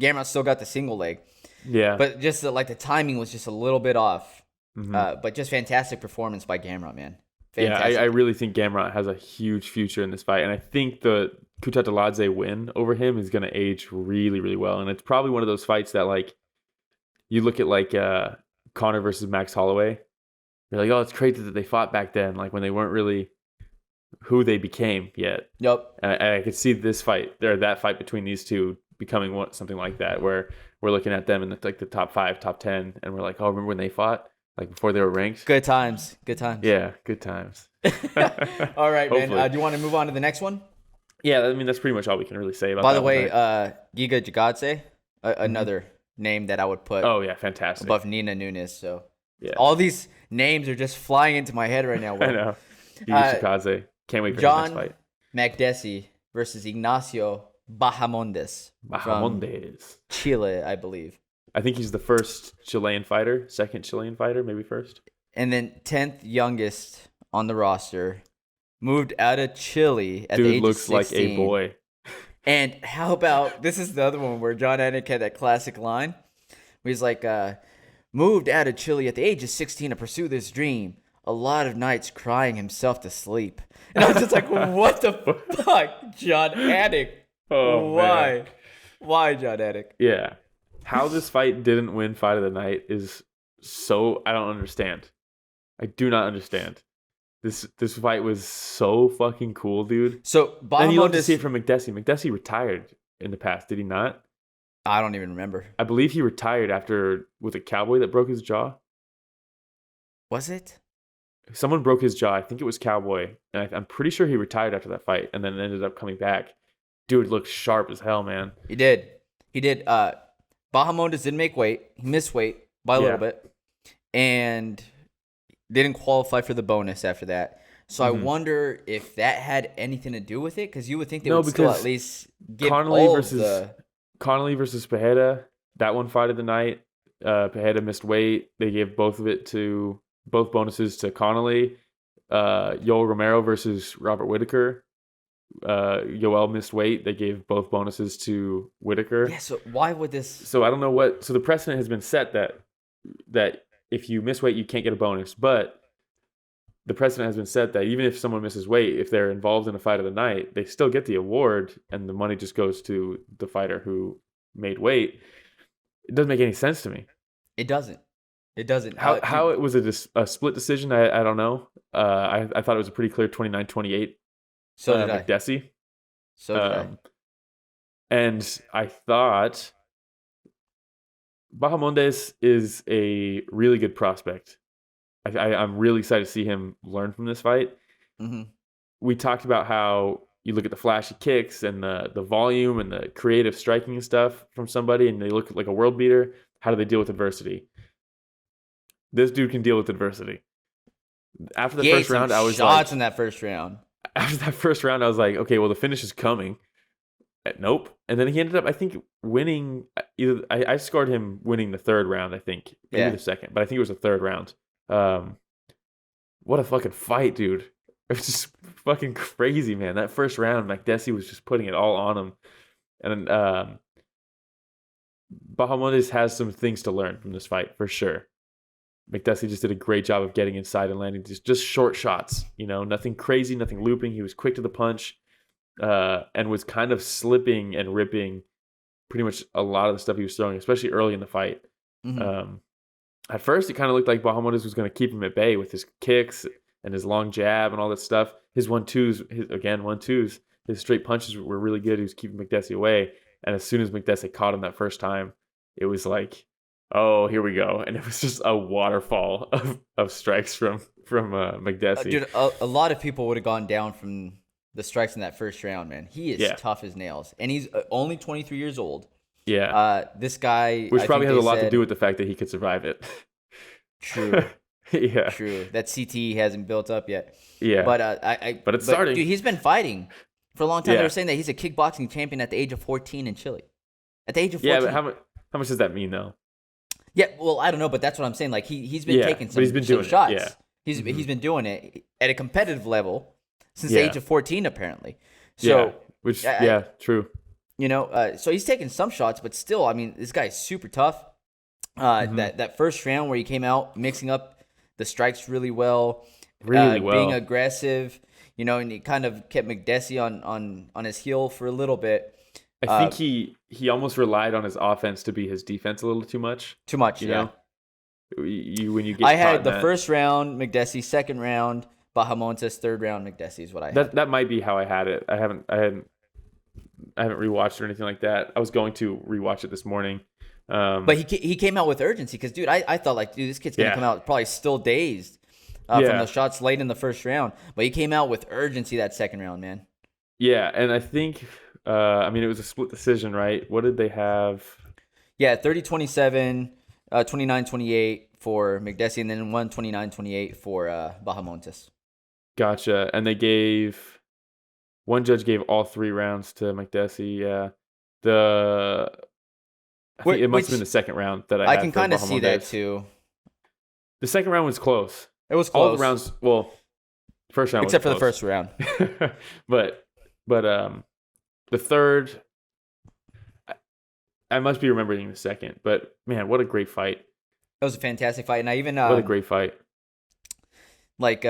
Gamrot still got the single leg. Yeah, but just the timing was just a little bit off. But just fantastic performance by Gamrot, man. Fantastic. Yeah, I really think Gamrot has a huge future in this fight, and I think the Kutateladze win over him is going to age really, really well, and it's probably one of those fights that like you look at like Conor versus Max Holloway, you're like, oh, it's crazy that they fought back then, like when they weren't really who they became yet. Yep. And I could see this fight or that fight between these two becoming something like that, where we're looking at them in the top 5, top 10, and we're like, oh, remember when they fought? Like before they were ranked? Good times. Yeah, good times. All right, man. Do you want to move on to the next one? Yeah, I mean, that's pretty much all we can really say about that. By the way, Giga Jagadze, another name that I would put fantastic. above Nina Nunes. So yeah, all these names are just flying into my head right now. I know. Giga Jagadze. Can't wait for his next fight. Makdessi versus Ignacio Bahamondes. Bahamondes. Chile, I believe. I think he's the first Chilean fighter, second Chilean fighter, maybe first. And then 10th youngest on the roster. Moved out of Chile at the age of 16. Dude looks like a boy. And how about, this is the other one where Jon Anik had that classic line. Where he's like, moved out of Chile at the age of 16 to pursue this dream. A lot of nights crying himself to sleep. And I was just like, what the fuck, Jon Anik? Oh, why? Man. Why, Jon Anik? Yeah. How this fight didn't win fight of the night is so, I don't understand. I do not understand. This fight was so fucking cool, dude. So, and you love to see it from Makdessi. Makdessi retired in the past, did he not? I don't even remember. I believe he retired after, with a cowboy that broke his jaw. Was it? Someone broke his jaw. I think it was Cowboy. And I'm pretty sure he retired after that fight and then ended up coming back. Dude looked sharp as hell, man. He did. Bahamondes didn't make weight. He missed weight by a little bit. And didn't qualify for the bonus after that. So I wonder if that had anything to do with it, because you would think they would still at least give Connolly all versus Connolly versus Pereira, that one fight of the night. Pereira missed weight. They gave both bonuses to Connolly. Yoel Romero versus Robert Whittaker. Yoel missed weight. They gave both bonuses to Whittaker. Yeah, so why would this? So I don't know what. So the precedent has been set that if you miss weight, you can't get a bonus. But the precedent has been set that even if someone misses weight, if they're involved in a fight of the night, they still get the award, and the money just goes to the fighter who made weight. It doesn't make any sense to me. It doesn't. How it was a split decision, I don't know. I thought it was a pretty clear 29-28. So did Makdessi. So did I. And I thought Bahamondes is a really good prospect. I'm really excited to see him learn from this fight. Mm-hmm. We talked about how you look at the flashy kicks and the volume and the creative striking and stuff from somebody, and they look like a world beater. How do they deal with adversity? This dude can deal with adversity. After the first round, I was shots in that first round. After that first round, I was like, okay, well, the finish is coming. Nope. And then he ended up, I think, winning. Either I scored him winning the third round, I think. Maybe the second, but I think it was the third round. What a fucking fight, dude. It was just fucking crazy, man. That first round, Makdessi was just putting it all on him. And Bahamondes has some things to learn from this fight, for sure. Makdessi just did a great job of getting inside and landing just short shots. Nothing crazy, nothing looping. He was quick to the punch, and was kind of slipping and ripping pretty much a lot of the stuff he was throwing, especially early in the fight. Mm-hmm. At first, it kind of looked like Bahamondes was going to keep him at bay with his kicks and his long jab and all that stuff. His 1-2s, his straight punches were really good. He was keeping Makdessi away. And as soon as Makdessi caught him that first time, it was like, oh, here we go. And it was just a waterfall of strikes from Makdessi. Dude, a lot of people would have gone down from the strikes in that first round, man. He is tough as nails. And he's only 23 years old. Yeah. This guy, which probably has a lot to do with the fact that he could survive it. True. Yeah. True. That CTE hasn't built up yet. Yeah. But it's starting. Dude, he's been fighting for a long time. Yeah. They were saying that he's a kickboxing champion at the age of 14 in Chile. At the age of 14. Yeah, but how much does that mean though? Yeah, well, I don't know, but that's what I'm saying. Like he's been taking some doing shots. It. Yeah. He's been doing it at a competitive level since the age of 14, apparently. So, true. You know, so he's taking some shots, but still, I mean, this guy's super tough. That first round where he came out mixing up the strikes really well, being aggressive, you know, and he kind of kept Makdessi on his heel for a little bit. I think he almost relied on his offense to be his defense a little too much. Too much, you know? When you get I had the first round Makdessi, second round Bahamondes, third round Makdessi is what I had. That might be how I had it. I haven't rewatched it or anything like that. I was going to rewatch it this morning. But he came out with urgency because, dude, I thought, like, dude, this kid's going to come out probably still dazed from the shots late in the first round. But he came out with urgency that second round, man. Yeah, and I think, I mean, it was a split decision, right? What did they have? Yeah, 30-27, 29-28 for Makdessi, and then 29-28 for Bahamondes. Gotcha. And they gave... One judge gave all 3 rounds to Makdessi. Yeah. I think it must have been the second round that I can kind of see that too. The second round was close. It was close. All the rounds, well, first round except was for the first round. but the third, I must be remembering the second. But man, what a great fight! It was a fantastic fight, and I even what a great fight. Like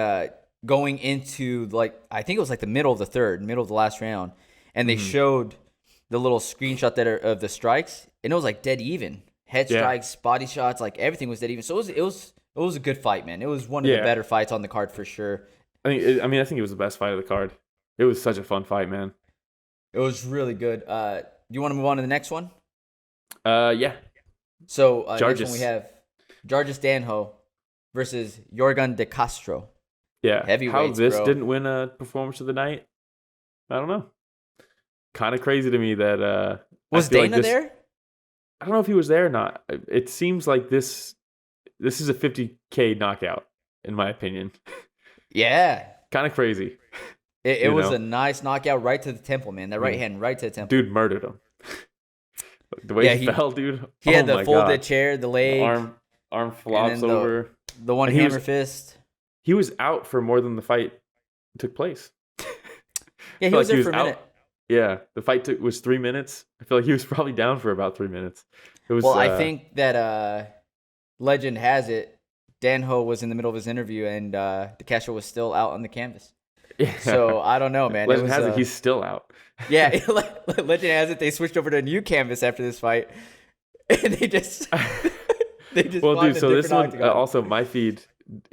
going into I think it was like the middle of the last round, and they showed the little screenshot of the strikes, and it was like dead even. Head strikes, body shots, like everything was dead even. So it was a good fight, man. It was one of the better fights on the card for sure. I think it was the best fight of the card. It was such a fun fight, man. It was really good. Do you want to move on to the next one? Yeah. So next one we have Jarjis Danho versus Yorgan de Castro. Yeah. Heavyweights, how this bro. didn't win a performance of the night, I don't know. Kind of crazy to me that was Dana there? I don't know if he was there or not. It seems like this is a 50K knockout, in my opinion. Yeah. Kind of crazy. It was a nice knockout right to the temple, man. That right hand right to the temple. Dude murdered him. The way he fell, dude. He had the folded chair, the leg. Arm flops over. The one hammer fist. He was out for more than the fight took place. Yeah, he was there for a minute. Yeah, the fight was 3 minutes. I feel like he was probably down for about 3 minutes. It was. Well, I think that legend has it. Danho was in the middle of his interview, and the Castro was still out on the canvas. Yeah. So I don't know, man. Legend has it. He's still out. Yeah, legend has it. They switched over to a new canvas after this fight, and they just. Well, dude. So this one also my feed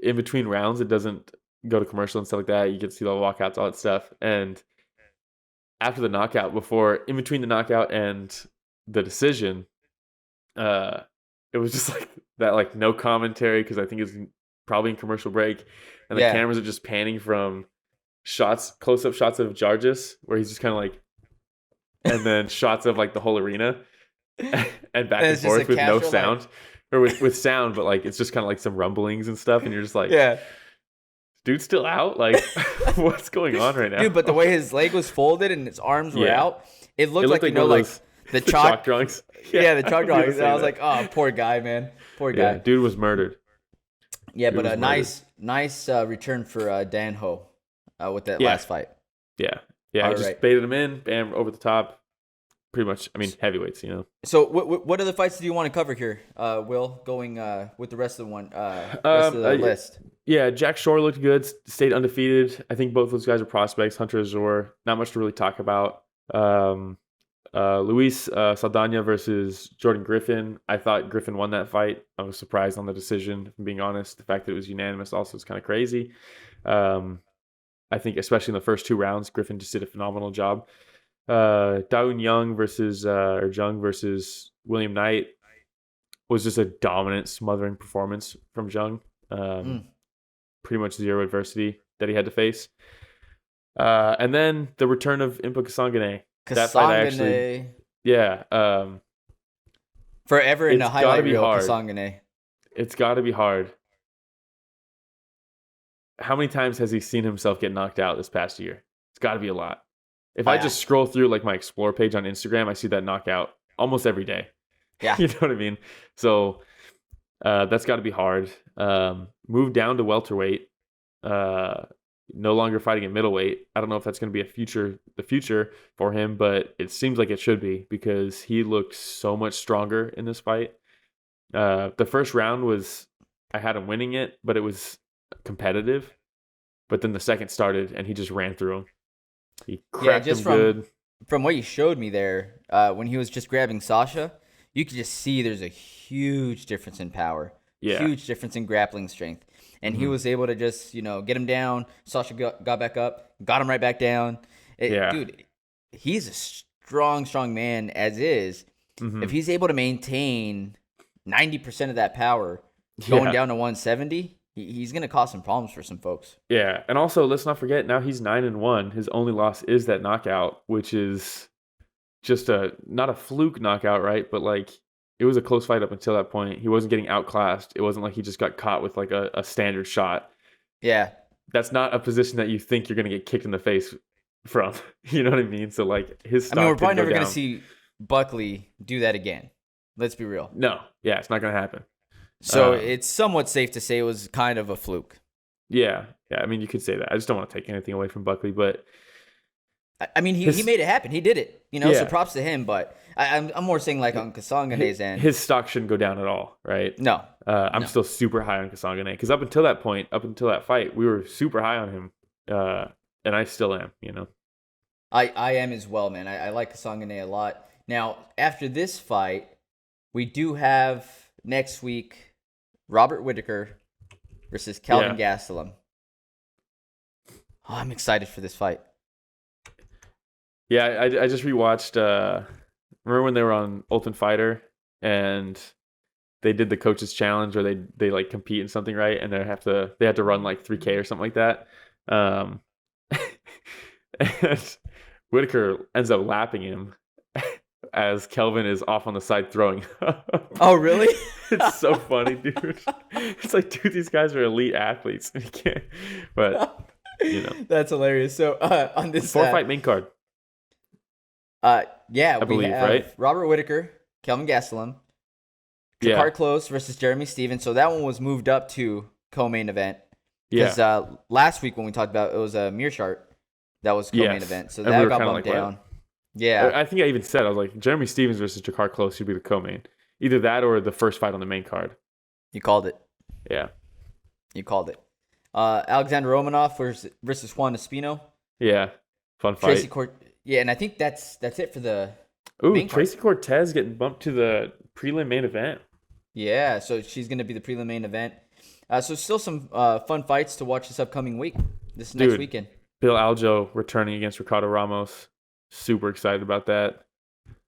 in between rounds. It doesn't go to commercial and stuff like that. You can see the walkouts, all that stuff, and. After the knockout, in between the knockout and the decision, it was just like that, like no commentary because I think it's probably in commercial break, and the cameras are just panning from close-up shots of Jarjis where he's just kind of like, and then shots of like the whole arena, and back and forth with no sound, or with sound, but like it's just kind of like some rumblings and stuff, and you're just like, dude's still out? Like, what's going on right now? Dude, but the way his leg was folded and his arms were out, it looked like, you know, like the chalk drawings. Yeah, the chalk drawings. And I was like, oh, poor guy, man. Poor guy. Yeah, dude was murdered. Yeah, but a nice return for Danho with that last fight. Yeah. Yeah, I just baited him in, bam, over the top. Pretty much, I mean, heavyweights, you know. So what other fights do you want to cover here, Will, going with the rest of the list? Yeah, Jack Shore looked good, stayed undefeated. I think both those guys are prospects. Hunter Azure, not much to really talk about. Luis Saldana versus Jordan Griffin. I thought Griffin won that fight. I was surprised on the decision, if I'm being honest. The fact that it was unanimous also is kind of crazy. I think especially in the first 2 rounds, Griffin just did a phenomenal job. Jung versus William Knight was just a dominant, smothering performance from Jung. Pretty much zero adversity that he had to face. And then the return of Impa Kasanganay. That fight actually, Forever in It's a highlight gotta be reel, hard. Kasanganay. It's got to be hard. How many times has he seen himself get knocked out this past year? It's got to be a lot. If I just scroll through like my Explore page on Instagram, I see that knockout almost every day. Yeah. You know what I mean? So that's got to be hard. Move down to welterweight. No longer fighting at middleweight. I don't know if that's going to be the future for him, but it seems like it should be because he looked so much stronger in this fight. The first round I had him winning it, but it was competitive. But then the second started, and he just ran through him. He cracked him good. From what you showed me there, when he was just grabbing Sasha, you could just see there's a huge difference in power. Yeah. Huge difference in grappling strength. And he was able to just, get him down. Sasha got back up, got him right back down. Dude, he's a strong man as is. Mm-hmm. If he's able to maintain 90% of that power going down to 170, he's going to cause some problems for some folks. Yeah, and also let's not forget, now he's 9-1. His only loss is that knockout, which is just not a fluke knockout, right? But like it was a close fight up until that point. He wasn't getting outclassed. It wasn't like he just got caught with like a standard shot. Yeah. That's not a position that you think you're going to get kicked in the face from. You know what I mean? So like his stock we're probably never going to see Buckley do that again. Let's be real. No. Yeah, it's not going to happen. So it's somewhat safe to say it was kind of a fluke. Yeah. I mean, you could say that. I just don't want to take anything away from Buckley, but I mean, he made it happen. He did it. So props to him. But I'm more saying like on Kasanganay's end. His stock shouldn't go down at all, right? No. I'm still super high on Kasanganay because up until that point, up until that fight, we were super high on him. And I still am, I am as well, man. I like Kasanganay a lot. Now, after this fight, we do have next week Robert Whittaker versus Kelvin Gastelum. Oh, I'm excited for this fight. Yeah, I just rewatched. Remember when they were on Ultimate Fighter and they did the coaches challenge, or they like compete in something, right? And they had to run like 3K or something like that. And Whittaker ends up lapping him as Kelvin is off on the side throwing up. Oh, really? It's so funny, dude. It's like, dude, these guys are elite athletes. You can't, but that's hilarious. So on this 4-fight main card. I believe, we have right? Robert Whittaker, Kelvin Gastelum, Jakar Close versus Jeremy Stevens. So that one was moved up to co-main event. Because last week when we talked about it was a Mearshart that was co-main event. So that got bumped down. What? Yeah. I think I even said, I was like, Jeremy Stevens versus Jakar Close should be the co-main. Either that or the first fight on the main card. You called it. Yeah. You called it. Alexander Romanov versus Juan Espino. Yeah. Fun fight. And I think that's it for the main card. Tracy Cortez getting bumped to the prelim main event. Yeah, so she's going to be the prelim main event. So still some fun fights to watch this upcoming week. This next weekend. Bill Aljo returning against Ricardo Ramos. Super excited about that.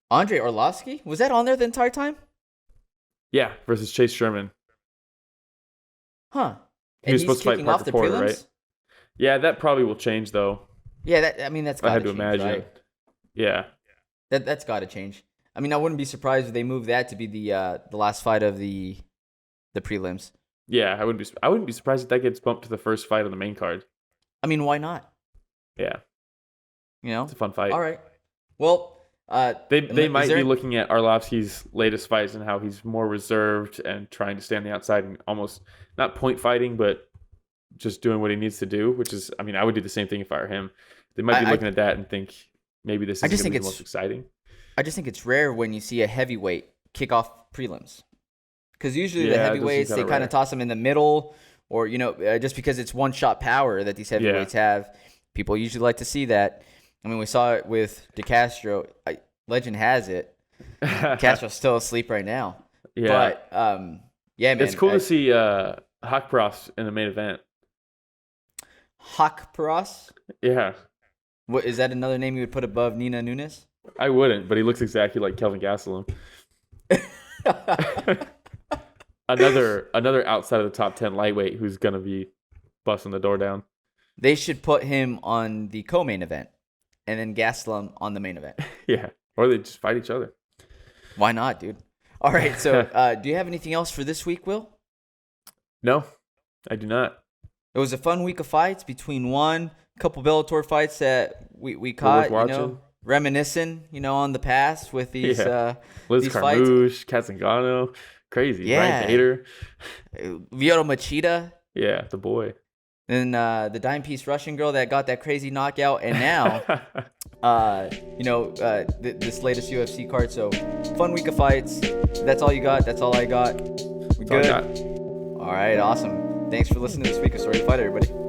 Andre Arlovsky? Was that on there the entire time? Yeah, versus Chase Sherman. Huh. He was supposed to fight Parker Porter, right? Yeah, that probably will change, though. Yeah, that's got to change. I had to imagine. Right? Yeah. That's got to change. I mean, I wouldn't be surprised if they move that to be the last fight of the prelims. Yeah, I wouldn't be surprised if that gets bumped to the first fight on the main card. I mean, why not? Yeah. It's a fun fight. All right. Well, they might be looking at Arlovsky's latest fights and how he's more reserved and trying to stay on the outside and almost not point fighting, but just doing what he needs to do, which is, I mean, I would do the same thing if I were him. They might be looking at that and think maybe this is going to be the most exciting. I just think it's rare when you see a heavyweight kick off prelims. Because usually the heavyweights, they kind of toss them in the middle, or, just because it's one-shot power that these heavyweights have, people usually like to see that. I mean, we saw it with De Castro. Legend has it. Castro's still asleep right now. Yeah. But, man. It's cool to see Haqparast in the main event. Haqparast? Yeah. What, is that another name you would put above Nina Nunes? I wouldn't, but he looks exactly like Kelvin Gastelum. Another outside of the top 10 lightweight who's going to be busting the door down. They should put him on the co-main event and then Gastelum on the main event. Yeah. Or they just fight each other. Why not, dude? All right. So, do you have anything else for this week, Will? No, I do not. It was a fun week of fights between a couple Bellator fights that we caught, reminiscing, on the past with these Liz these Carmouche, Kasanganay, crazy. Yeah. Ryan Bader. Lyoto Machida. Yeah, the boy. Then the dime-piece Russian girl that got that crazy knockout. And now, this latest UFC card. So, fun week of fights. That's all you got. That's all I got. We good? All right, awesome. Thanks for listening to this week of Story of the Fight, everybody.